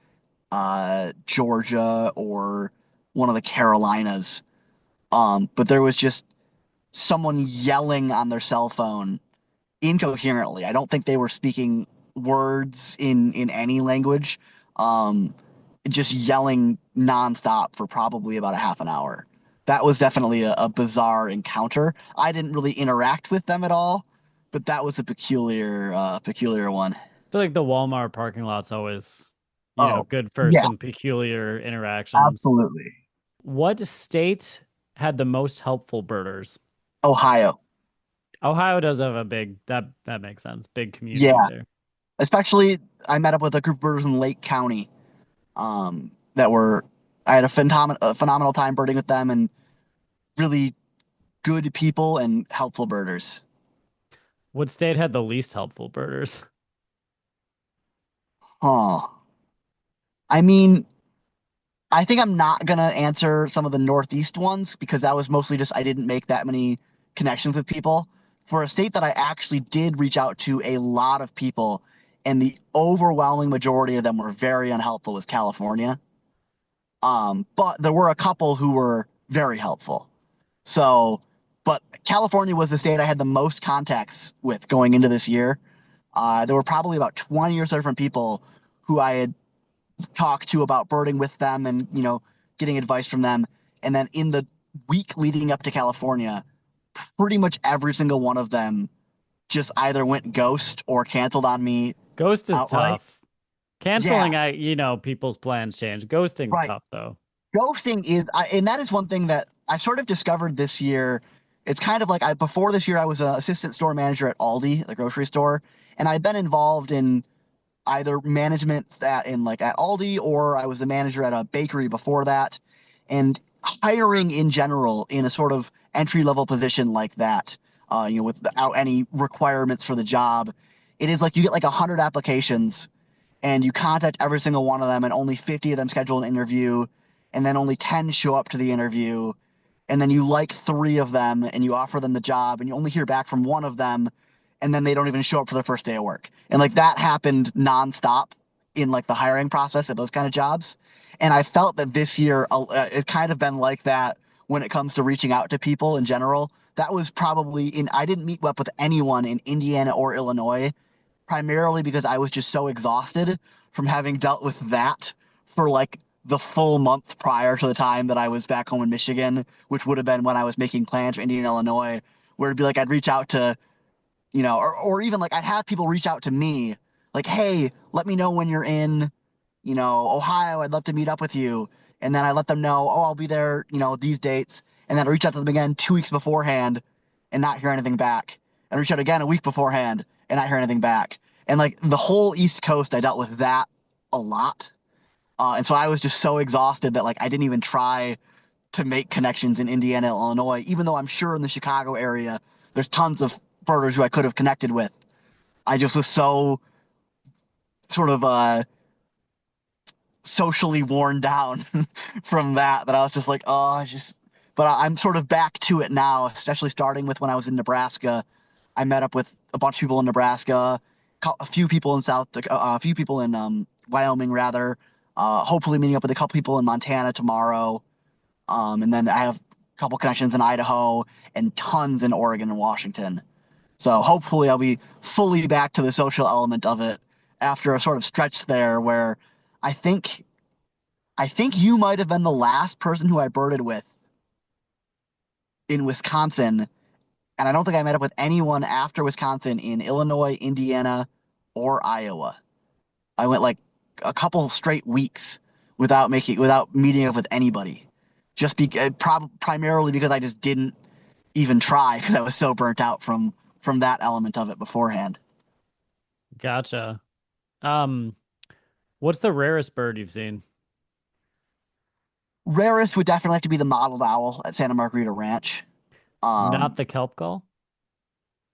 Georgia or one of the Carolinas. But there was just someone yelling on their cell phone incoherently. I don't think they were speaking words in any language. Um, just yelling nonstop for probably about a half an hour. That was definitely a bizarre encounter. I didn't really interact with them at all, but that was a peculiar one. I feel like the Walmart parking lot's always, Oh, good for yeah, some peculiar interactions. absolutely. What state had the most helpful birders? Ohio. Ohio does have a big that makes sense. Big community Yeah, there. especially I met up with a group of birders in Lake County. That were I had a phenomenal time birding with them and really good people and helpful birders. What state had the least helpful birders? Huh. I mean, I think I'm not gonna answer some of the Northeast ones because that was mostly just I didn't make that many connections with people. For a state that I actually did reach out to a lot of people, and the overwhelming majority of them were very unhelpful was California. But there were a couple who were very helpful. So, but California was the state I had the most contacts with going into this year. There were probably about 20 or so different people who I had talked to about birding with them and, getting advice from them. And then in the week leading up to California, pretty much every single one of them just either went ghost or canceled on me Ghost is outright. tough. Yeah, Canceling, people's plans change. Ghosting's right. tough though. Ghosting is, and that is one thing that I sort of discovered this year. It's kind of like before this year, I was an assistant store manager at Aldi, the grocery store, and I'd been involved in either management in like at Aldi or I was the manager at a bakery before that. And hiring in general in a sort of entry level position like that, without any requirements for the job, it is like you get like 100 applications and you contact every single one of them and only 50 of them schedule an interview and then only 10 show up to the interview and then you like three of them and you offer them the job and you only hear back from one of them and then they don't even show up for their first day of work. And like that happened nonstop in like the hiring process of those kind of jobs. And I felt that this year it's kind of been like that when it comes to reaching out to people in general. That was probably I didn't meet up with anyone in Indiana or Illinois primarily because I was just so exhausted from having dealt with that for like the full month prior to the time that I was back home in Michigan, which would have been when I was making plans for Indiana, Illinois, where it'd be like I'd reach out to, or even like I'd have people reach out to me, like, hey, let me know when you're in, Ohio. I'd love to meet up with you. And then I let them know, oh, I'll be there, these dates. And then I reach out to them again 2 weeks beforehand and not hear anything back. And reach out again a week beforehand and not hear anything back. And like the whole East Coast, I dealt with that a lot. And so I was just so exhausted that like I didn't even try to make connections in Indiana, Illinois, even though I'm sure in the Chicago area there's tons of birders who I could have connected with. I just was so sort of socially worn down from that I was just like, oh, but I'm sort of back to it now, especially starting with when I was in Nebraska. I met up with a bunch of people in Nebraska a few people in a few people in Wyoming rather. Hopefully meeting up with a couple people in Montana tomorrow. And then I have a couple connections in Idaho and tons in Oregon and Washington. So hopefully I'll be fully back to the social element of it after a sort of stretch there where I think I think you might have been the last person who I birded with in Wisconsin, and I don't think I met up with anyone after Wisconsin in Illinois, Indiana, or Iowa. I went like a couple straight weeks without meeting up with anybody. Primarily because I just didn't even try because I was so burnt out from that element of it beforehand. Gotcha. Um, what's the rarest bird you've seen? Rarest would definitely have to be the mottled owl at Santa Margarita Ranch. Not Um, the kelp gull?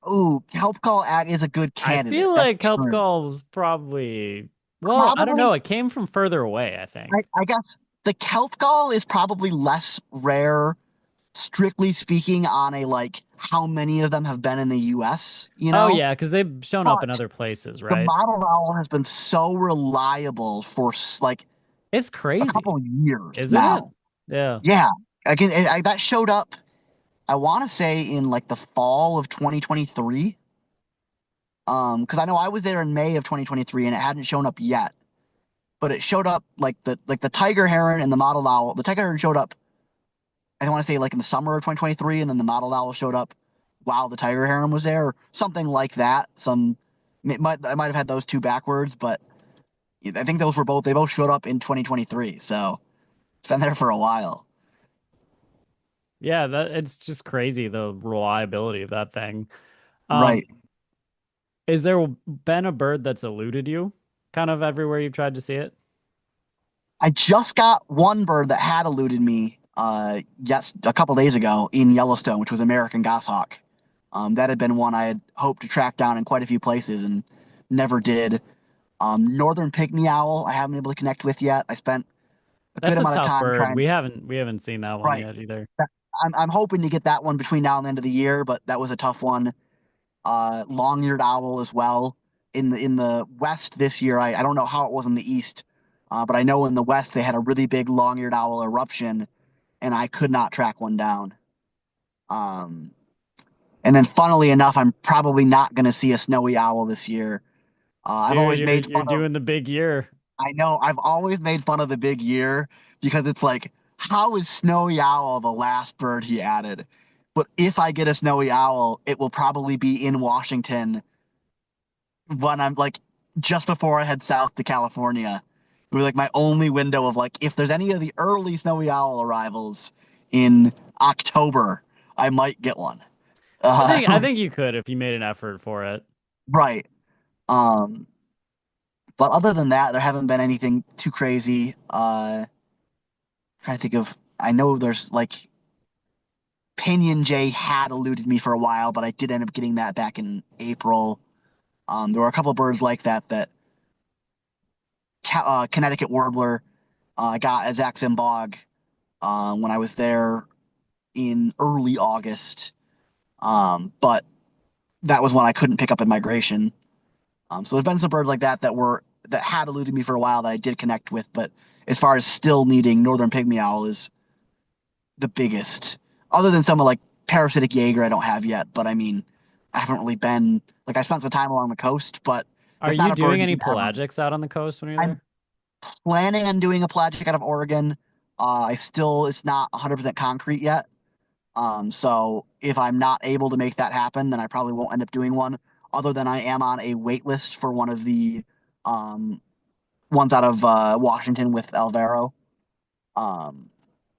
ooh, Kelp Call Ag is a good I candidate. feel That's like kelp true. gull was probably, well, I don't Probably, know. It came from further away, I think. I guess the kelp gull is probably less rare, strictly speaking, on a like how many of them have been in the US, you Oh know? yeah, because they've shown up But in other places, the right? mottled owl has been so reliable for like It's a couple crazy, of years isn't it? now. Yeah. Yeah. Again, that showed up, I want to say in like the fall of 2023. Because I know I was there in May of 2023 and it hadn't shown up yet, but it showed up like the tiger heron and the mottled owl. The tiger heron showed up, I want to say like in the summer of 2023, and then the mottled owl showed up while the tiger heron was there, or something like that. I might have had those two backwards, but I think they both showed up in 2023. So it's been there for a while. Yeah, that it's just crazy the reliability of that thing. Um, Right. is there been a bird that's eluded you kind of everywhere you've tried to see it? I just got one bird that had eluded me, yes, a couple days ago in Yellowstone, which was American goshawk. That had been one I had hoped to track down in quite a few places and never did. Northern pygmy owl, I haven't been able to connect with yet. I spent a good That's a amount of tough time bird. trying. We haven't seen that one Right. yet either. That- I'm hoping to get that one between now and the end of the year, but that was a tough one. Long-eared owl as well. In the west this year, I don't know how it was in the east, but I know in the west they had a really big long-eared owl eruption, and I could not track one down. Um, and then, funnily enough, I'm probably not going to see a snowy owl this year. I've Dude, always you're made you're fun of. doing the big year. I know I've always made fun of the big year because it's like, how is snowy owl the last bird he added? But if I get a snowy owl, it will probably be in Washington when I'm like just before I head south to California. It was like my only window of like if there's any of the early snowy owl arrivals in October, I might get one. I think I Uh, think you could if you made an effort for it. right. Um, but other than that, there haven't been anything too crazy. Trying to think of. I know there's like Pinion Jay had eluded me for a while, but I did end up getting that back in April. There were a couple birds like that Connecticut warbler I got at Zaxxon Bog when I was there in early August. But that was one I couldn't pick up in migration. So there's been some birds like that had eluded me for a while that I did connect with, but as far as still needing northern pygmy owl is the biggest. Other than some of like parasitic Jaeger I don't have yet, but I mean I haven't really been like I spent some time along the coast, but Are that's not you a bird doing you any can ever. pelagics out on the coast when you're I'm there? planning on doing a pelagic out of Oregon. It's not 100% concrete yet. So if I'm not able to make that happen, then I probably won't end up doing one. Other than I am on a wait list for one of the um, ones out of Washington with Alvaro. Um,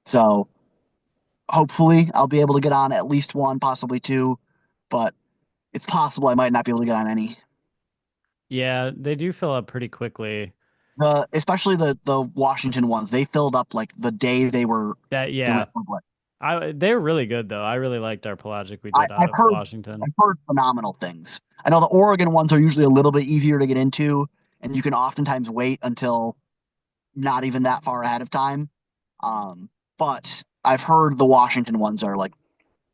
so hopefully I'll be able to get on at least one, possibly two, but it's possible I might not be able to get on any. Yeah, they do fill up pretty quickly. Especially the Washington ones, they filled up like the day That they yeah, went public. they're really good though. I really liked our pelagic we did out I've of heard Washington. I've heard phenomenal things. I know the Oregon ones are usually a little bit easier to get into, and you can oftentimes wait until not even that far ahead of time. But I've heard the Washington ones are like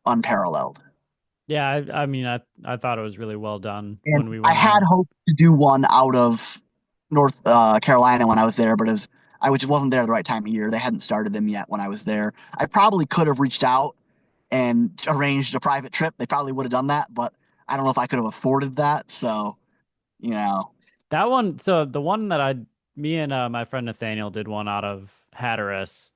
unparalleled. Yeah, I mean, I thought it was really well done And when we I went had out. hoped to do one out of North Carolina when I was there, but I just wasn't there the right time of year. They hadn't started them yet when I was there. I probably could have reached out and arranged a private trip. They probably would have done that, but I don't know if I could have afforded that. So, you know, That one, so the one that me and my friend Nathaniel did one out of Hatteras.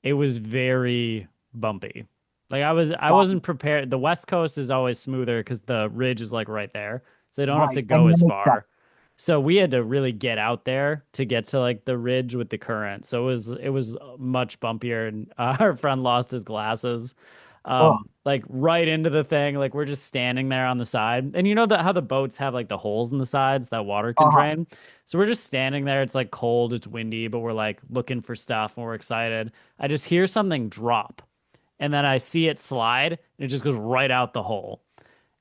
It was very bumpy. Like I uh, wasn't prepared. The West Coast is always smoother because the ridge is like right there. So they don't have to right. I go mean, that as makes sense. far. So we had to really get out there to get to like the ridge with the current. So it was much bumpier and our friend lost his glasses. Oh, Like right into the thing. Like we're just standing there on the side. And you know that how the boats have like the holes in the sides that water can uh-huh. drain? So we're just standing there. It's like cold, it's windy, but we're like looking for stuff and we're excited. I just hear something drop and then I see it slide and it just goes right out the hole.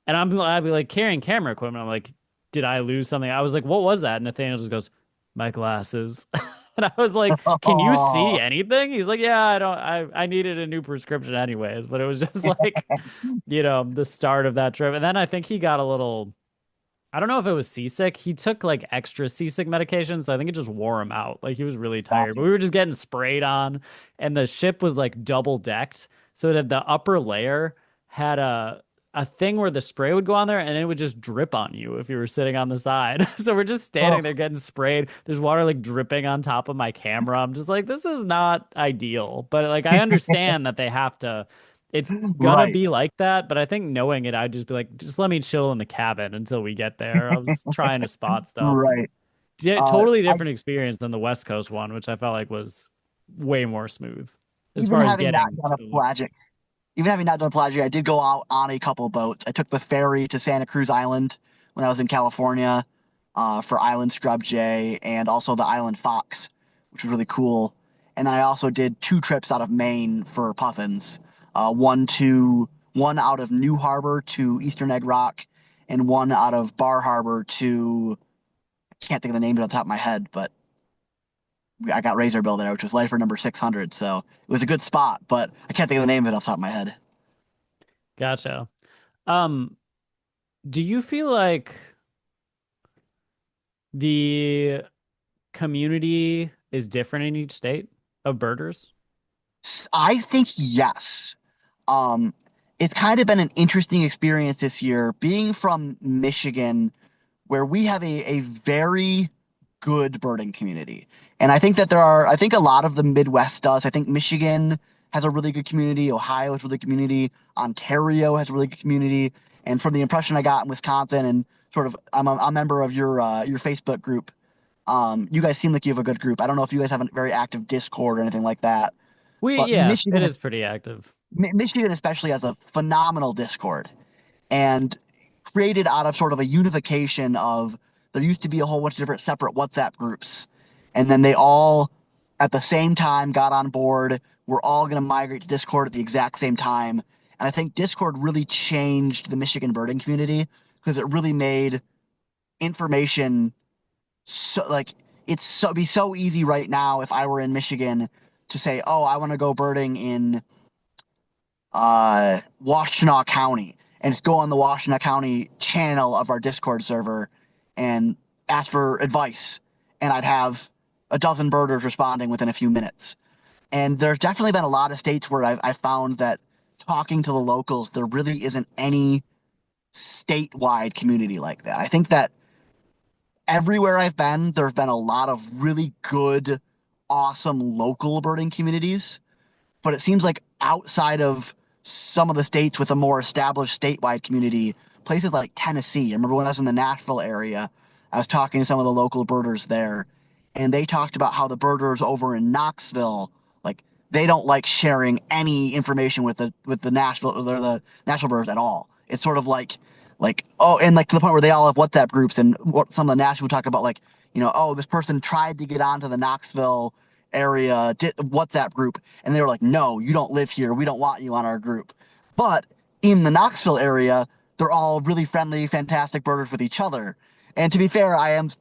And I'd be like carrying camera equipment. I'm like, did I lose something? I was like, what was that? And Nathaniel just goes, my glasses. And I was like, can you see Oh, anything? He's like, yeah, I needed a new prescription anyways. But it was just like, the start of that trip. And then I think he got a little I don't know if it was seasick. He took like extra seasick medication, so I think it just wore him out. Like he was really tired. But gotcha. we were just getting sprayed on, and the ship was like double decked, so that the upper layer had a thing where the spray would go on there, and it would just drip on you if you were sitting on the side. So we're just Oh, standing there getting sprayed. There's water like dripping on top of my camera. I'm just like, this is not ideal. But like I understand that they have to. It's gonna right, be like that, but I think knowing it, I'd just be like, just let me chill in the cabin until we get there. I was trying to spot stuff. right. Totally I different experience than the West Coast one, which I felt like was way more smooth as even far as having not getting done to a the. pelagic Even having not done Pelagic, I did go out on a couple of boats. I took the ferry to Santa Cruz Island when I was in California for Island Scrub Jay and also the Island Fox, which was really cool. And I also did two trips out of Maine for puffins. One out of New Harbor to Eastern Egg Rock, and one out of Bar Harbor to I can't think of the name off the top of my head, but I got Razorbill there, which was lifer number 600. So it was a good spot, but I can't think of the name of it off the top of my head. Gotcha. Um, do you feel like the community is different in each state of birders? I think yes. Um, it's kind of been an interesting experience this year being from Michigan, where we have a very good birding community. And I think a lot of the Midwest does. I think Michigan has a really good community. Ohio has a really good community. Ontario has a really good community. And from the impression I got in Wisconsin and sort of, I'm a member of your Facebook group. You guys seem like you have a good group. I don't know if you guys have a very active Discord or anything like that, but Yeah, it is pretty active. Michigan especially has a phenomenal Discord and created out of sort of a unification of there used to be a whole bunch of different separate WhatsApp groups. And then they all at the same time got on board. We're all going to migrate to Discord at the exact same time. And I think Discord really changed the Michigan birding community because it really made information so like it'd be so easy right now if I were in Michigan to say, "Oh, I want to go birding in Washtenaw County," and just go on the Washtenaw County channel of our Discord server and ask for advice. And I'd have a dozen birders responding within a few minutes. And there's definitely been a lot of states where I've found that talking to the locals, there really isn't any statewide community like that. I think that everywhere I've been, there have been a lot of really good, awesome local birding communities, but it seems like outside of some of the states with a more established statewide community, places like Tennessee. I remember when I was in the Nashville area, I was talking to some of the local birders there, and they talked about how the birders over in Knoxville, like they don't like sharing any information with the Nashville or the Nashville birders at all. It's sort of like oh, and like to the point where they all have WhatsApp groups, and what some of the Nashville talk about, like oh, this person tried to get onto the Knoxville area WhatsApp group, and they were like, "No, you don't live here. We don't want you on our group." But in the Knoxville area, they're all really friendly, fantastic birders with each other. And to be fair, I am,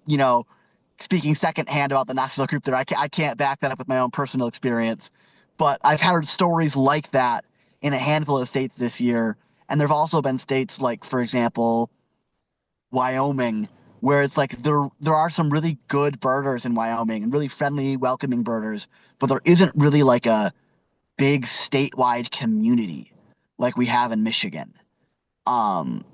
speaking secondhand about the Knoxville group there. I can't back that up with my own personal experience, but I've heard stories like that in a handful of states this year, And there've also been states like, for example, Wyoming, where it's like there are some really good birders in Wyoming and really friendly, welcoming birders, but there isn't really like a big statewide community like we have in Michigan. Um,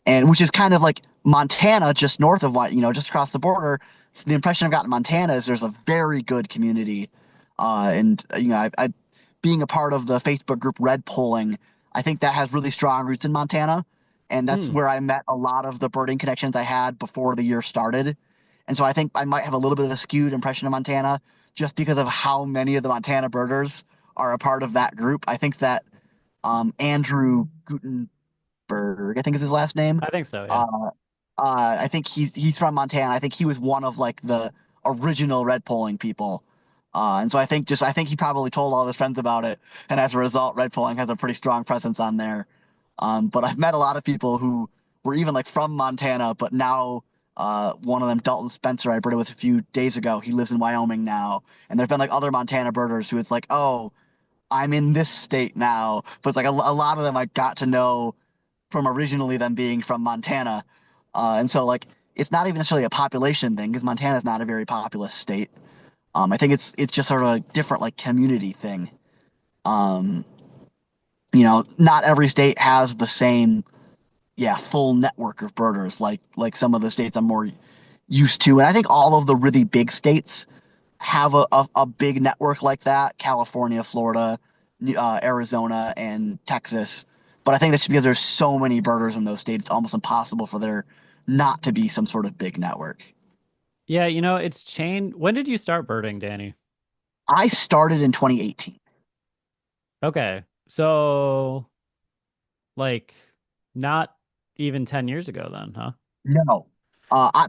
and which is kind of like Montana, just north of what, just across the border. The impression I've gotten in Montana is there's a very good community. And being a part of the Facebook group Red Polling, I think that has really strong roots in Montana. And that's Hmm. where I met a lot of the birding connections I had before the year started. And so I think I might have a little bit of a skewed impression of Montana just because of how many of the Montana birders are a part of that group. I think that Andrew Gutenberg, I think is his last name. I think so, yeah. Uh, I think he's from Montana. I think he was one of like the original red polling people. And so I think he probably told all his friends about it, and as a result, red polling has a pretty strong presence on there. But I've met a lot of people who were even like from Montana, but now one of them, Dalton Spencer, I birded with a few days ago. He lives in Wyoming now, and there've been like other Montana birders who it's like, oh, I'm in this state now. But it's like a lot of them I got to know from originally them being from Montana. And so like it's not even necessarily a population thing because Montana is not a very populous state. I think it's just sort of a different like community thing. Um, not every state has the same full network of birders like some of the states I'm more used to. And I think all of the really big states have a big network like that. California, Florida, Arizona, and Texas. But I think that's because there's so many birders in those states, it's almost impossible for there not to be some sort of big network. Yeah, it's changed. When did you start birding, Danny? I started in 2018. Okay. So, like, not even 10 years ago then, huh? No.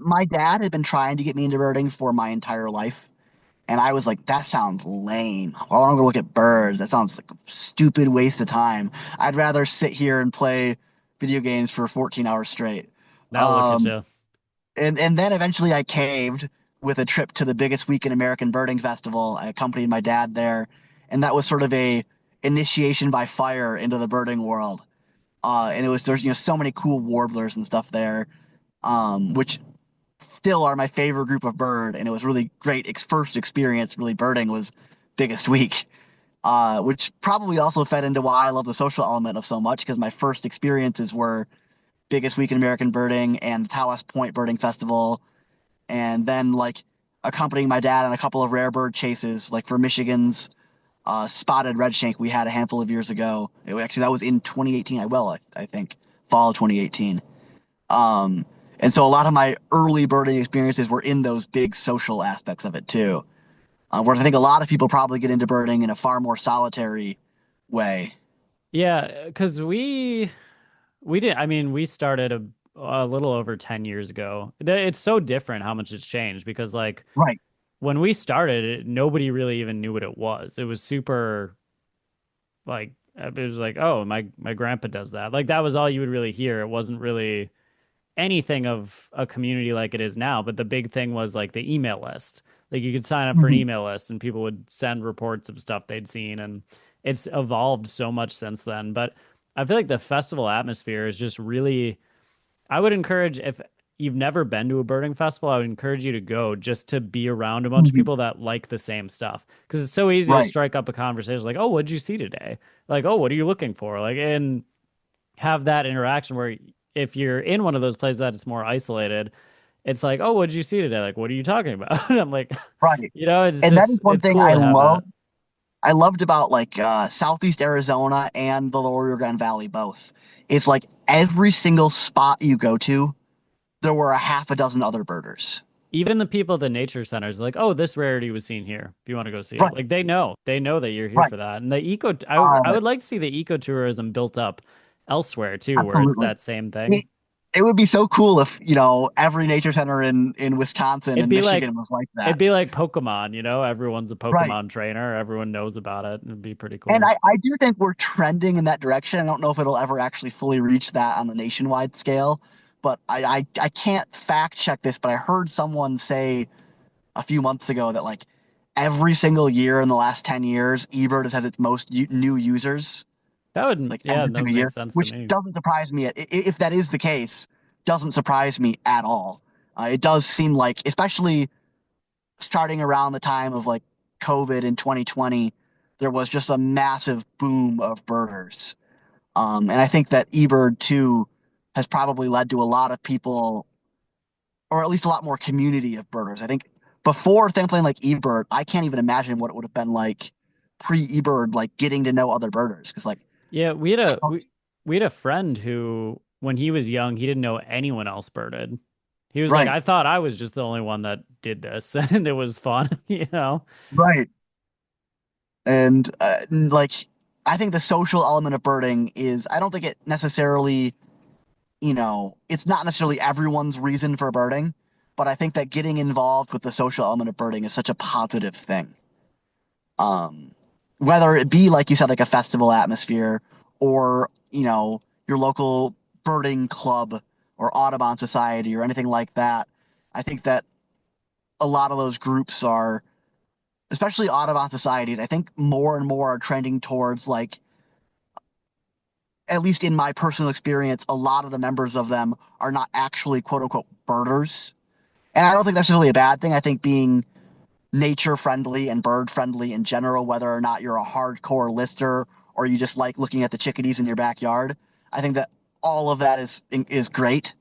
My dad had been trying to get me into birding for my entire life. And I was like, that sounds lame. Why don't I go look at birds? That sounds like a stupid waste of time. I'd rather sit here and play video games for 14 hours straight. Now look at Um, you. and then eventually I caved with a trip to the biggest week in American Birding Festival. I accompanied my dad there, and that was sort of a initiation by fire into the birding world. And there's so many cool warblers and stuff there, which still are my favorite group of bird. And it was really great. First experience really birding was biggest week, which probably also fed into why I love the social element of so much because my first experiences were biggest week in American birding and the Tawas Point Birding Festival, and then like accompanying my dad on a couple of rare bird chases, like for Michigan's spotted redshank we had a handful of years ago. Actually, that was in 2018. I think fall of 2018. And so a lot of my early birding experiences were in those big social aspects of it too. Whereas I think a lot of people probably get into birding in a far more solitary way. Yeah, because we did. I mean, we started a little over 10 years ago. It's so different how much it's changed because, like, Right. when we started, nobody really even knew what it was. It was super, like, it was like, oh, my grandpa does that. Like, that was all you would really hear. It wasn't really anything of a community like it is now. But the big thing was like the email list. Like, you could sign up for an Mhm. email list and people would send reports of stuff they'd seen. And it's evolved so much since then. But I feel like the festival atmosphere is just really, I would encourage, if you've never been to a birding festival, I would encourage you to go just to be around a bunch of Mhm. people that like the same stuff. Because it's so easy to Right. strike up a conversation like, oh, what'd you see today? Like, oh, what are you looking for? Like, and have that interaction where if you're in one of those places that it's more isolated, it's like, oh, what'd you see today? Like, what are you talking about? And I'm like, Right. it's And that is just, one it's thing cool I to have love. that. I loved about like Southeast Arizona and the Lower Rio Grande Valley both. It's like every single spot you go to, there were a half a dozen other birders. Even the people at the nature centers are like, oh, this rarity was seen here. If you want to go see it, Right. like they know that you're here Right. for that. And the I Uh, would like to see the ecotourism built up elsewhere too, where it's Absolutely. that same It, thing. it would be so cool if, every nature center in Wisconsin It'd and be like Michigan was like it'd that. be like Pokemon, everyone's a Right. Pokemon trainer, everyone knows about it. It'd be pretty And cool. I do think we're trending in that direction. I don't know if it'll ever actually fully reach that on the nationwide scale, but I can't fact check this, but I heard someone say a few months ago that like every single year in the last 10 years, eBird has had its most new users. That would, like yeah, every that would single make year, sense to which me. doesn't surprise me. If that is the case, doesn't surprise me at all. It does seem like, especially starting around the time of like COVID in 2020, there was just a massive boom of birders. And I think that eBird too has probably led to a lot of people, or at least a lot more community of birders. I think before something like eBird, I can't even imagine what it would have been like pre eBird, like getting to know other birders. Because like, Yeah, we had a friend who, when he was young, he didn't know anyone else birded. He was like, right, I thought I was just the only one that did this, and it was fun, you know? right. And like, I think the social element of birding is, I don't think it necessarily, it's not necessarily everyone's reason for birding, but I think that getting involved with the social element of birding is such a positive thing. Um, Whether it be, like you said, like a festival atmosphere or, your local birding club or Audubon Society or anything like that. I think that a lot of those groups are, especially Audubon societies, I think more and more are trending towards like, at least in my personal experience, a lot of the members of them are not actually quote unquote birders. And I don't think that's really a bad thing. I think being nature friendly and bird friendly in general, whether or not you're a hardcore lister or you just like looking at the chickadees in your backyard, I think that all of that is great.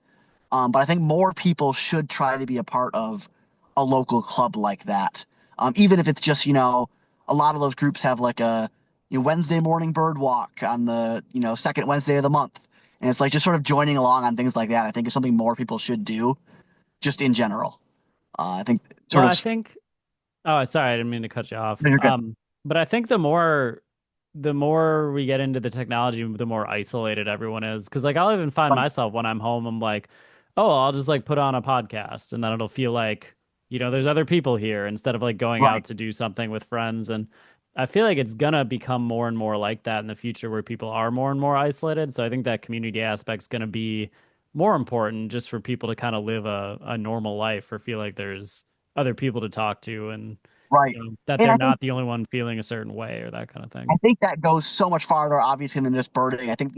But I think more people should try to be a part of a local club like that. Even if it's just, a lot of those groups have like a Wednesday morning bird walk on the, second Wednesday of the month. And it's like just sort of joining along on things like that, I think is something more people should do just in general. I think Well, sort I of, think, oh, sorry, I didn't mean to cut you off. you're good. But I think the more we get into the technology, the more isolated everyone is. Because like I'll even find Right, myself when I'm home, I'm like, oh, I'll just like put on a podcast, and then it'll feel like, there's other people here instead of like going right, out to do something with friends. And I feel like it's gonna become more and more like that in the future, where people are more and more isolated. So I think that community aspect's gonna be more important, just for people to kind of live a normal life, or feel like there's other people to talk to, and right. that And they're I think not the only one feeling a certain way, or that kind of I thing. think that goes so much farther, obviously, than just birding. I think,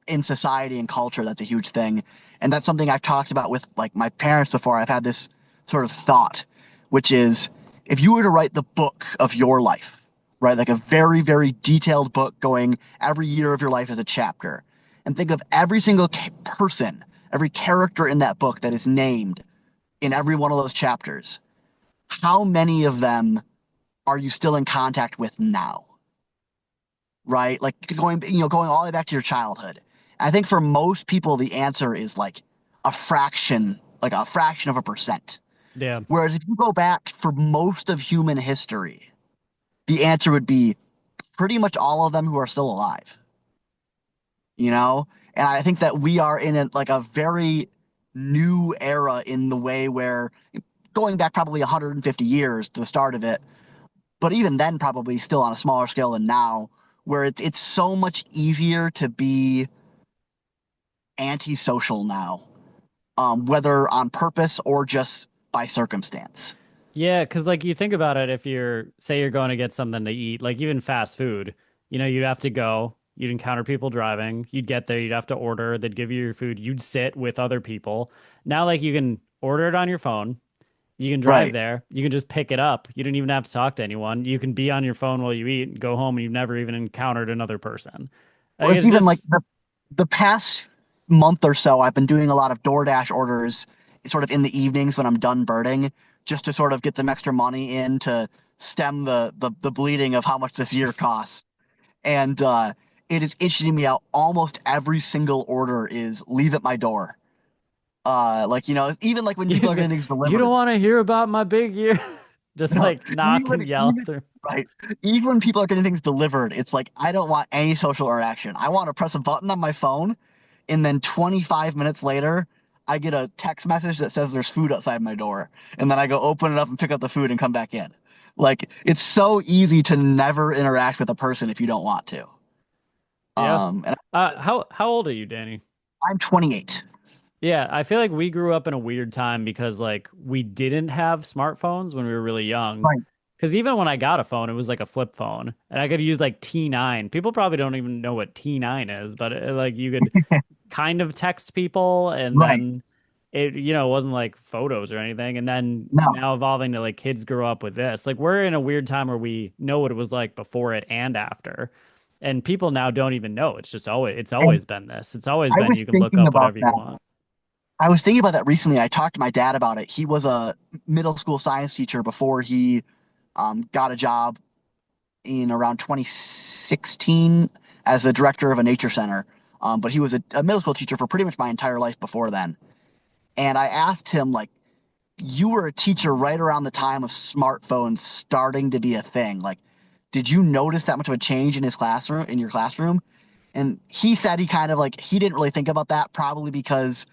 in society and culture, that's a huge thing. And that's something I've talked about with like my parents before. I've had this sort of thought, which is if you were to write the book of your life, right? Like a very, very detailed book going every year of your life as a chapter, and think of every single person, every character in that book that is named in every one of those chapters, how many of them are you still in contact with now? Right? Like going all the way back to your childhood. I think for most people, the answer is like a fraction of a percent. Yeah. Whereas if you go back for most of human history, the answer would be pretty much all of them who are still alive, you know? And I think that we are in like a very new era in the way where going back probably 150 years to the start of it, but even then probably still on a smaller scale than now, where it's so much easier to be antisocial now, whether on purpose or just by circumstance. Yeah, because like you think about it, if say you're going to get something to eat, like even fast food, you'd have to go, you'd encounter people driving, you'd get there, you'd have to order, they'd give you your food, you'd sit with other people. Now, like you can order it on your phone, you can drive Right. there, you can just pick it up. You don't even have to talk to anyone. You can be on your phone while you eat and go home, and you've never even encountered another person. Or Like it's it's even like just, the past month or so, I've been doing a lot of DoorDash orders sort of in the evenings when I'm done birding, just to sort of get some extra money in to stem the bleeding of how much this year costs. And it is itching me out. Almost every single order is leave at my door. Like, even like when you people just are go, getting things you don't delivered. want to hear about my big year. Just No, like knock and yell through. right. Even when people are getting things delivered, it's like I don't want any social interaction. I want to press a button on my phone, and then 25 minutes later, I get a text message that says there's food outside my door, and then I go open it up and pick up the food and come back in. Like it's so easy to never interact with a person if you don't want to. Yeah. And How old are you, Danny? I'm 28. Yeah, I feel like we grew up in a weird time because like we didn't have smartphones when we were really young. Right. Because even when I got a phone, it was like a flip phone, and I could use like T9. People probably don't even know what T9 is, but like you could kind of text people, and Right. then it wasn't like photos or anything. And then No. now evolving to like kids grow up with this. Like we're in a weird time where we know what it was like before it and after. And people now don't even know. It's And always been this. It's always I been was you can look thinking up about whatever you that. want. I was thinking about that recently. I talked to my dad about it. He was a middle school science teacher before he got a job in around 2016 as the director of a nature center. But he was a middle school teacher for pretty much my entire life before then. And I asked him, like, you were a teacher right around the time of smartphones starting to be a thing. Like, did you notice that much of a change in his classroom, in your classroom? And he said he kind of like, he didn't really think about that, probably because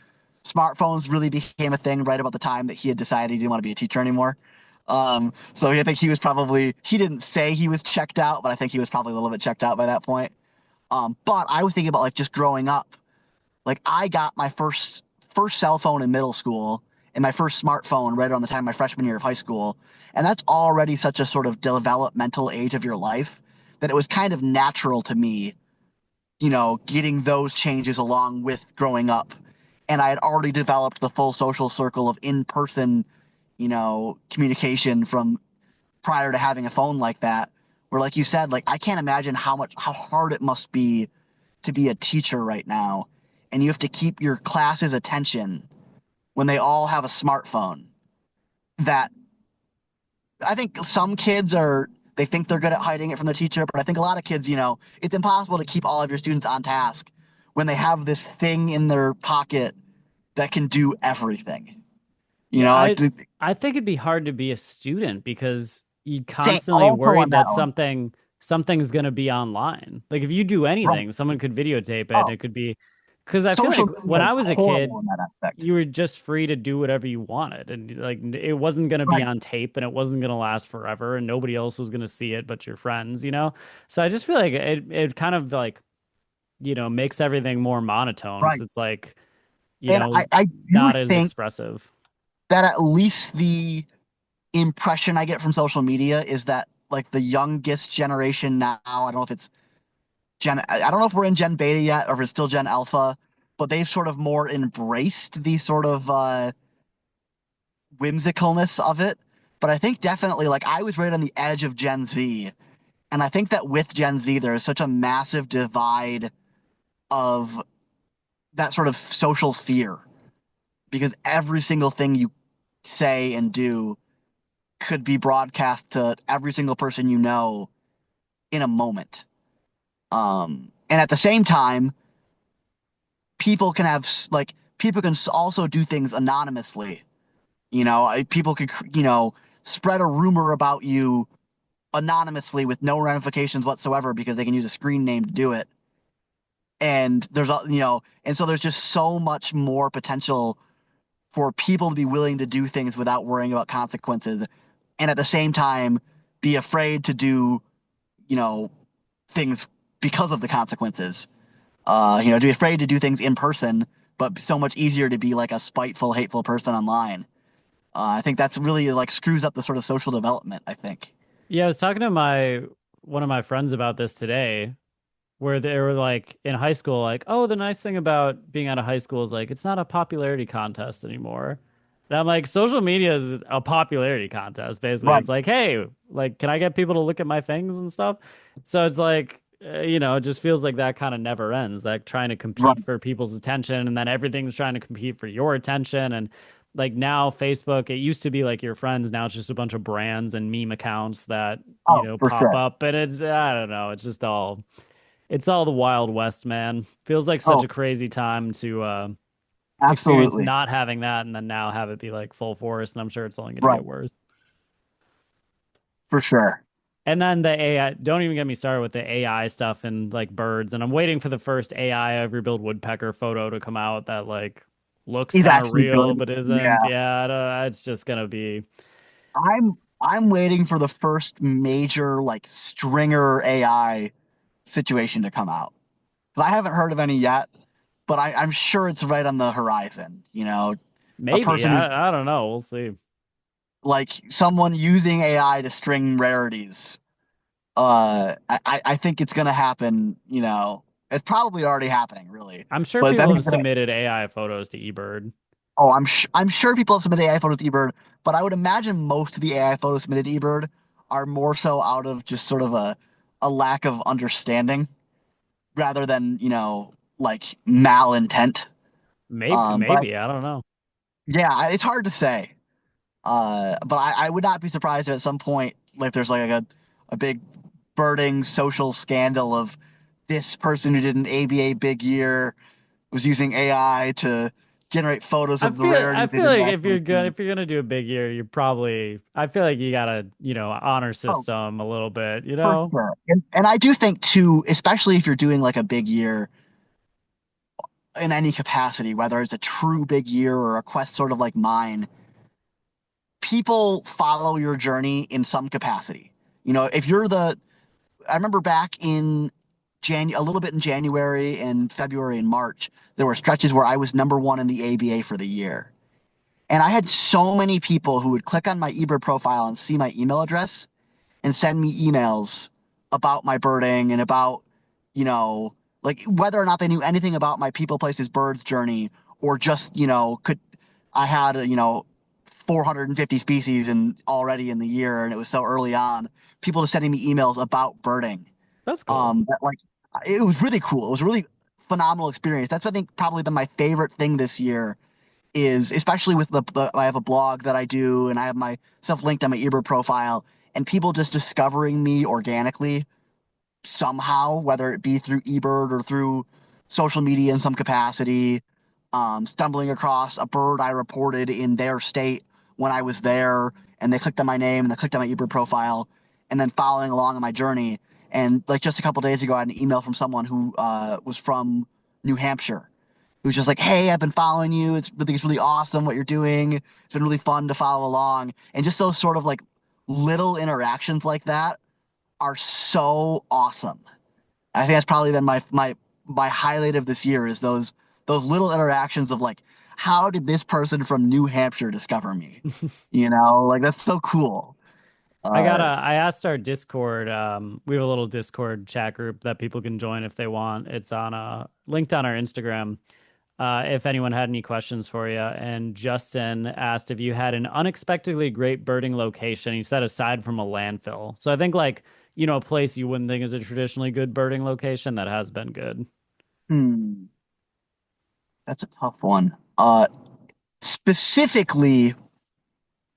smartphones really became a thing right about the time that he had decided he didn't want to be a teacher anymore. So I think he was probably, he didn't say he was checked out, but I think he was probably a little bit checked out by that point. But I was thinking about like just growing up. Like I got my first cell phone in middle school and my first smartphone right around the time of my freshman year of high school. And that's already such a sort of developmental age of your life that it was kind of natural to me, getting those changes along with growing up. And I had already developed the full social circle of in-person, communication from prior to having a phone like that. Where, like you said, like I can't imagine how hard it must be to be a teacher right now, and you have to keep your class's attention when they all have a smartphone. That I think some kids are they think they're good at hiding it from the teacher, but I think a lot of kids, it's impossible to keep all of your students on task when they have this thing in their pocket that can do everything. Yeah, Like I think it'd be hard to be a student because you say constantly also worried on that that one. something's going to be online. Like if you do Right. anything, someone could videotape it and Oh, it could be because I feel social like media when is I was a horrible kid, in that aspect. you were just free to do whatever you wanted and like it wasn't going to be Right. on tape and it wasn't going to last forever and nobody else was going to see it but your friends. So I just feel like it kind of like, makes everything more monotone because Right. it's like, And I do not as think expressive. that at least the impression I get from social media is that like the youngest generation now, I don't know if it's I don't know if we're in Gen Beta yet or if it's still Gen Alpha, but they've sort of more embraced the sort of whimsicalness of it. But I think definitely like I was right on the edge of Gen Z, and I think that with Gen Z there is such a massive divide of that sort of social fear because every single thing you say and do could be broadcast to every single person you know in a moment. And at the same time, people can have like people can also do things anonymously. People could spread a rumor about you anonymously with no ramifications whatsoever because they can use a screen name to do it. And and so there's just so much more potential for people to be willing to do things without worrying about consequences, and at the same time be afraid to do you know things because of the consequences. To be afraid to do things in person, but so much easier to be like a spiteful, hateful person online. I think that's really like screws up the sort of social development, I think. Yeah, I was talking to my one of my friends about this today, where they were like in high school, like, oh, the nice thing about being out of high school is like it's not a popularity contest anymore. And I'm like, social media is a popularity contest, basically. It's Right, like, hey, like, can I get people to look at my things and stuff? So it's like, it just feels like that kind of never ends, like trying to compete right. for people's attention, and then everything's trying to compete for your attention. And like now, Facebook, it used to be like your friends, now it's just a bunch of brands and meme accounts that, Oh, for pop sure. up. And I don't know, it's all the Wild West, man. Feels like such Oh, a crazy time to experience absolutely. not having that and then now have it be like full force. And I'm sure it's only going to Right, get worse. for sure. And then the AI, don't even get me started with the AI stuff and like birds. And I'm waiting for the first AI overbuild woodpecker photo to come out that like looks He's kind of actually real, good. but isn't. Yeah, Yeah, it's just going to be. I'm waiting for the first major like stringer AI situation to come out. I haven't heard of any yet, but I'm sure it's right on the horizon. A Maybe. person who I don't know. We'll see. like someone using AI to string rarities. I think it's gonna happen, you know. It's probably already happening, really. I'm sure But I people think have it's gonna, submitted AI photos to eBird. oh, I'm sure people have submitted AI photos to eBird, but I would imagine most of the AI photos submitted to eBird are more so out of just sort of a lack of understanding rather than, you know, like malintent. Maybe, But maybe, I don't know. yeah, it's hard to say. But I would not be surprised if at some point, like there's like a big burning social scandal of this person who did an ABA big year was using AI to generate photos of the I rarities they feel didn't like actually see. if you're gonna do a big year, you probably I feel like you gotta, honor Oh, system a little bit, you for know? sure. And I do think too, especially if you're doing like a big year in any capacity, whether it's a true big year or a quest sort of like mine, people follow your journey in some capacity. You know, if you're the I remember back in a little bit in January and February and March, there were stretches where I was number one in the ABA for the year. And I had so many people who would click on my eBird profile and see my email address and send me emails about my birding and about, you know, like whether or not they knew anything about my people, places, birds journey, or just, you know, could I had, 450 species and already in the year, and it was so early on. People just sending me emails about birding. That's cool. That like it was really cool. It was a really phenomenal experience. That's I think probably been my favorite thing this year is especially with the I have a blog that I do and I have myself linked on my eBird profile and people just discovering me organically somehow, whether it be through eBird or through social media in some capacity, stumbling across a bird I reported in their state when I was there, and they clicked on my name and they clicked on my eBird profile, and then following along on my journey. And like just a couple days ago, I had an email from someone who was from New Hampshire, who's just like, "Hey, I've been following you. I think it's really awesome what you're doing. It's been really fun to follow along." And just those sort of like little interactions like that are so awesome. I think that's probably been my highlight of this year is those little interactions of like, how did this person from New Hampshire discover me? You know, like that's so cool. Uh, I asked our Discord, we have a little Discord chat group that people can join if they want. It's on linked on our Instagram. If anyone had any questions for you. And Justin asked if you had an unexpectedly great birding location. He said aside from a landfill. So I think like, a place you wouldn't think is a traditionally good birding location that has been good. hmm, that's a tough one. Specifically,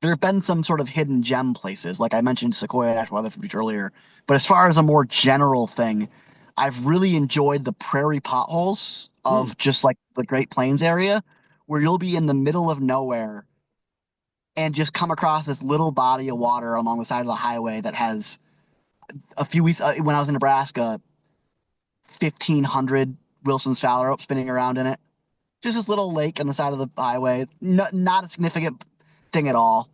there have been some sort of hidden gem places, like I mentioned Sequoia National Refuge earlier. But as far as a more general thing, I've really enjoyed the prairie potholes Hmm, of just like the Great Plains area, where you'll be in the middle of nowhere and just come across this little body of water along the side of the highway that has a few weeks when I was in Nebraska, 1,500 Wilson's phalarope spinning around in it. Just this little lake on the side of the highway, not a significant thing at all.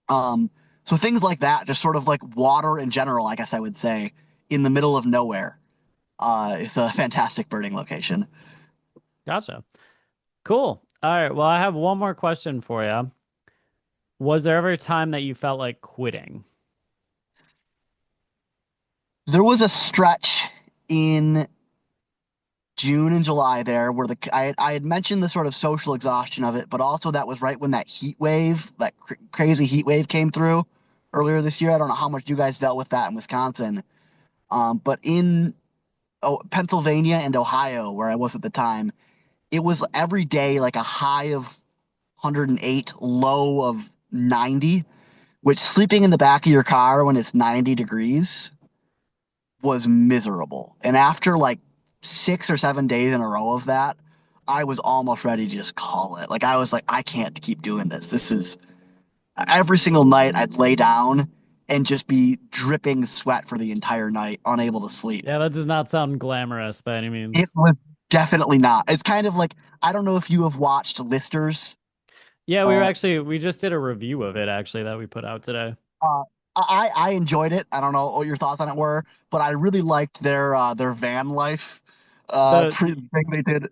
Um, so things like that, just sort of like water in general, I guess I would say, in the middle of nowhere, is a fantastic birding location. gotcha. Cool. All right. Well, I have one more question for you. Was there ever a time that you felt like quitting? There was a stretch in June and July there where I had mentioned the sort of social exhaustion of it, but also that was right when that heat wave, that crazy heat wave came through earlier this year. I don't know how much you guys dealt with that in Wisconsin, but in Pennsylvania and Ohio, where I was at the time, it was every day like a high of 108, low of 90, which sleeping in the back of your car when it's 90 degrees was miserable. And after like 6 or 7 days in a row of that, I was almost ready to just call it. Like I was like, I can't keep doing this. This is every single night I'd lay down and just be dripping sweat for the entire night, unable to sleep. Yeah, that does not sound glamorous by any It means. was definitely not. It's kind of like I don't know if you have watched Listers. Yeah, Uh, we just did a review of it actually that we put out today. uh, I enjoyed it. I don't know what your thoughts on it were, but I really liked their van life The thing they did.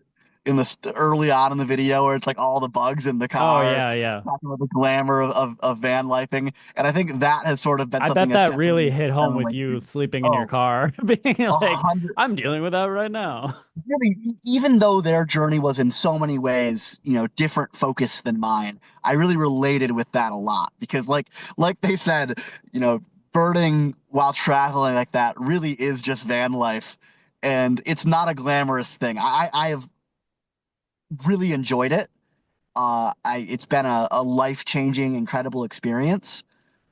early on in the video where it's like all the bugs in the Oh car, yeah, yeah. talking about the glamour of van lifing. And I think that has sort of been I something bet that's that really definitely hit home been with linked you to. sleeping in your Oh, car, being a like, hundred. I'm dealing with that right now. Really, even though their journey was in so many ways, different focus than mine, I really related with that a lot because like they said, birding while traveling like that really is just van life. And it's not a glamorous thing. I have really enjoyed it. It's been a life-changing, incredible experience,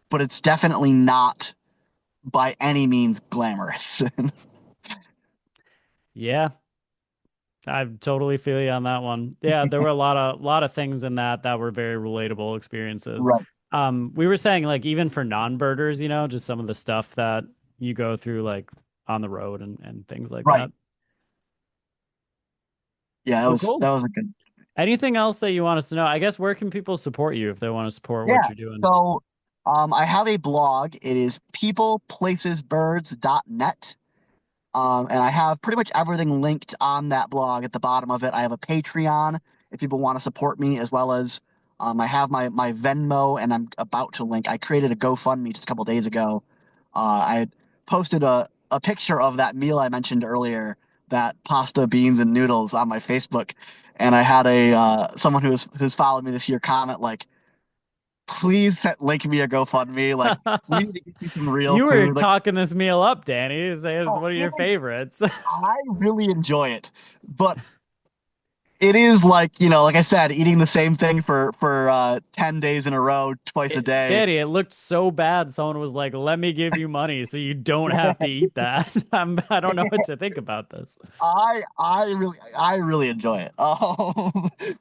but it's definitely not by any means glamorous. Yeah, I totally feel you on that one. Yeah, there were a lot of things in that were very relatable experiences. Right, We were saying like even for non-birders, just some of the stuff that you go through like on the road and things like right. that. Yeah, that Well, was cool. that was a good. Anything else that you want us to know? I guess where can people support you if they want to support what Yeah. you're doing? So, I have a blog. It is peopleplacesbirds.net. And I have pretty much everything linked on that blog at the bottom of it. I have a Patreon if people want to support me, as well as I have my Venmo, and I'm about to link. I created a GoFundMe just a couple days ago. I had posted a picture of that meal I mentioned earlier, that pasta, beans, and noodles on my Facebook, and I had a someone who's followed me this year comment like, please link me a GoFundMe. Like, we need to get you some real You were food. Like, talking this meal up, Danny. Say it's oh, one of your favorites. I really enjoy it, but it is like I said, eating the same thing for 10 days in a row, twice a day. Danny, it looked so bad. Someone was like, "Let me give you money so you don't have to eat that." I don't know what to think about this. I really enjoy it.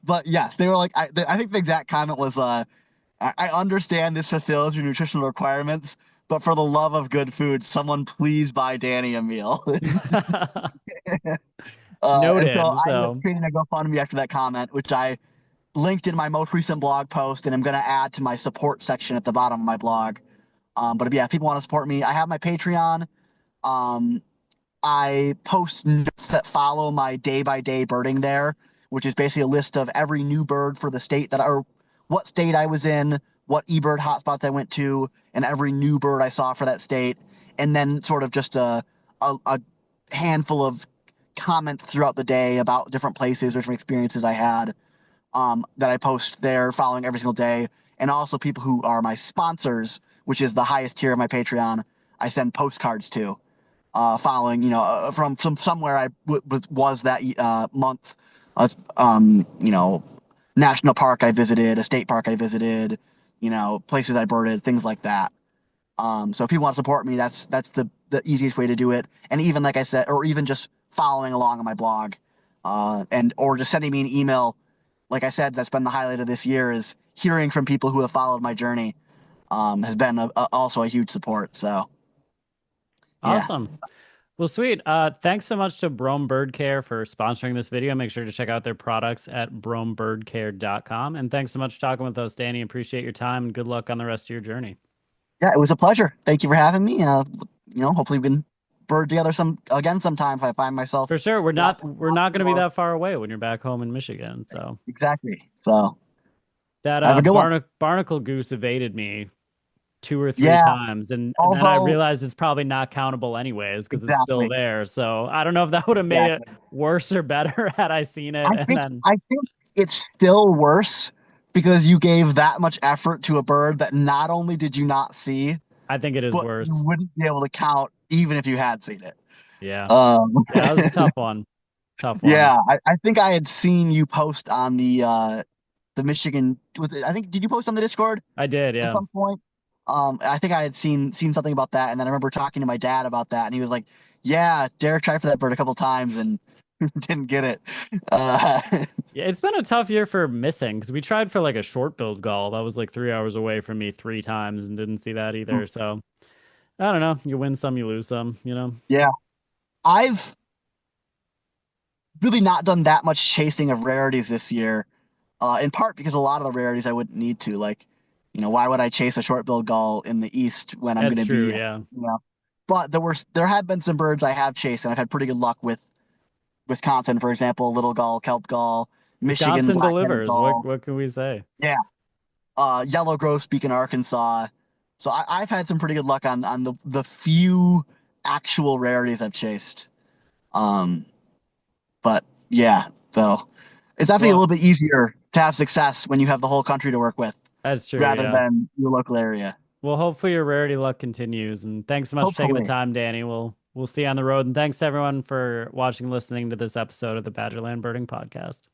But yes, they were like, I think the exact comment was, I understand this fulfills your nutritional requirements, but for the love of good food, someone please buy Danny a meal. And so Noted. I ended up So creating a GoFundMe after that comment, which I linked in my most recent blog post, and I'm going to add to my support section at the bottom of my blog. But yeah, if people want to support me, I have my Patreon. Um, I post notes that follow my day by day birding there, which is basically a list of every new bird for the state or what state I was in, what eBird hotspots I went to, and every new bird I saw for that state, and then sort of just a handful of comments throughout the day about different places, different experiences I had, that I post there following every single day. And also people who are my sponsors, which is the highest tier of my Patreon, I send postcards to, following, from somewhere I was that month, national park I visited, a state park I visited, places I birded, things like that. So if people want to support me, that's the easiest way to do it. And even like I said, or even just following along on my blog, and or just sending me an email. Like I said, that's been the highlight of this year, is hearing from people who have followed my journey. Has been also a huge support. So yeah, awesome. Well, sweet. Thanks so much to Brome Bird Care for sponsoring this video. Make sure to check out their products at bromebirdcare.com. And thanks so much for talking with us, Danny. Appreciate your time and good luck on the rest of your journey. yeah, it was a pleasure. Thank you for having me. Hopefully we can bird together sometime if I find myself For sure, we're back not in we're not going to be or that far away when you're back home in Michigan. So exactly. So that have a good one. barnacle goose evaded me two or three Yeah. times, and then I Although realized it's probably not countable anyways because it's still exactly, there. So I don't know if that would have made it exactly. worse or better had I seen it. I And think then I think it's still worse because you gave that much effort to a bird that not only did you not see, I think it is but you worse. wouldn't be able to count even if you had seen it. Yeah, Um, yeah, that was a tough one. Tough one. yeah, I think I had seen you post on the Michigan. I think, did you post on the Discord I did, at yeah. some point? I think I had seen something about that, and then I remember talking to my dad about that, and he was like, "Yeah, Derek tried for that bird a couple times and didn't get it." Uh, Yeah, it's been a tough year for missing because we tried for like a short billed gull that was like 3 hours away from me three times and didn't see that either. So I don't know. You win some, you lose some. yeah, I've really not done that much chasing of rarities this year, in part because a lot of the rarities I wouldn't need to. Like, why would I chase a short-billed gull in the east when I'm going That's to true, be, yeah. But there have been some birds I have chased, and I've had pretty good luck with Wisconsin, for example, little gull, kelp gull, Michigan, Wisconsin black-headed delivers. What gull. what can we say? Yeah, yellow grosbeak in Arkansas. So I've had some pretty good luck on the few actual rarities I've chased. Um, but yeah, so it's definitely a Well, little bit easier to have success when you have the whole country to work with that's true, rather yeah. than your local area. Well, hopefully your rarity luck continues. And thanks so much for taking the Hopefully. time, Danny. We'll see you on the road. And thanks to everyone for watching and listening to this episode of the Badgerland Birding Podcast.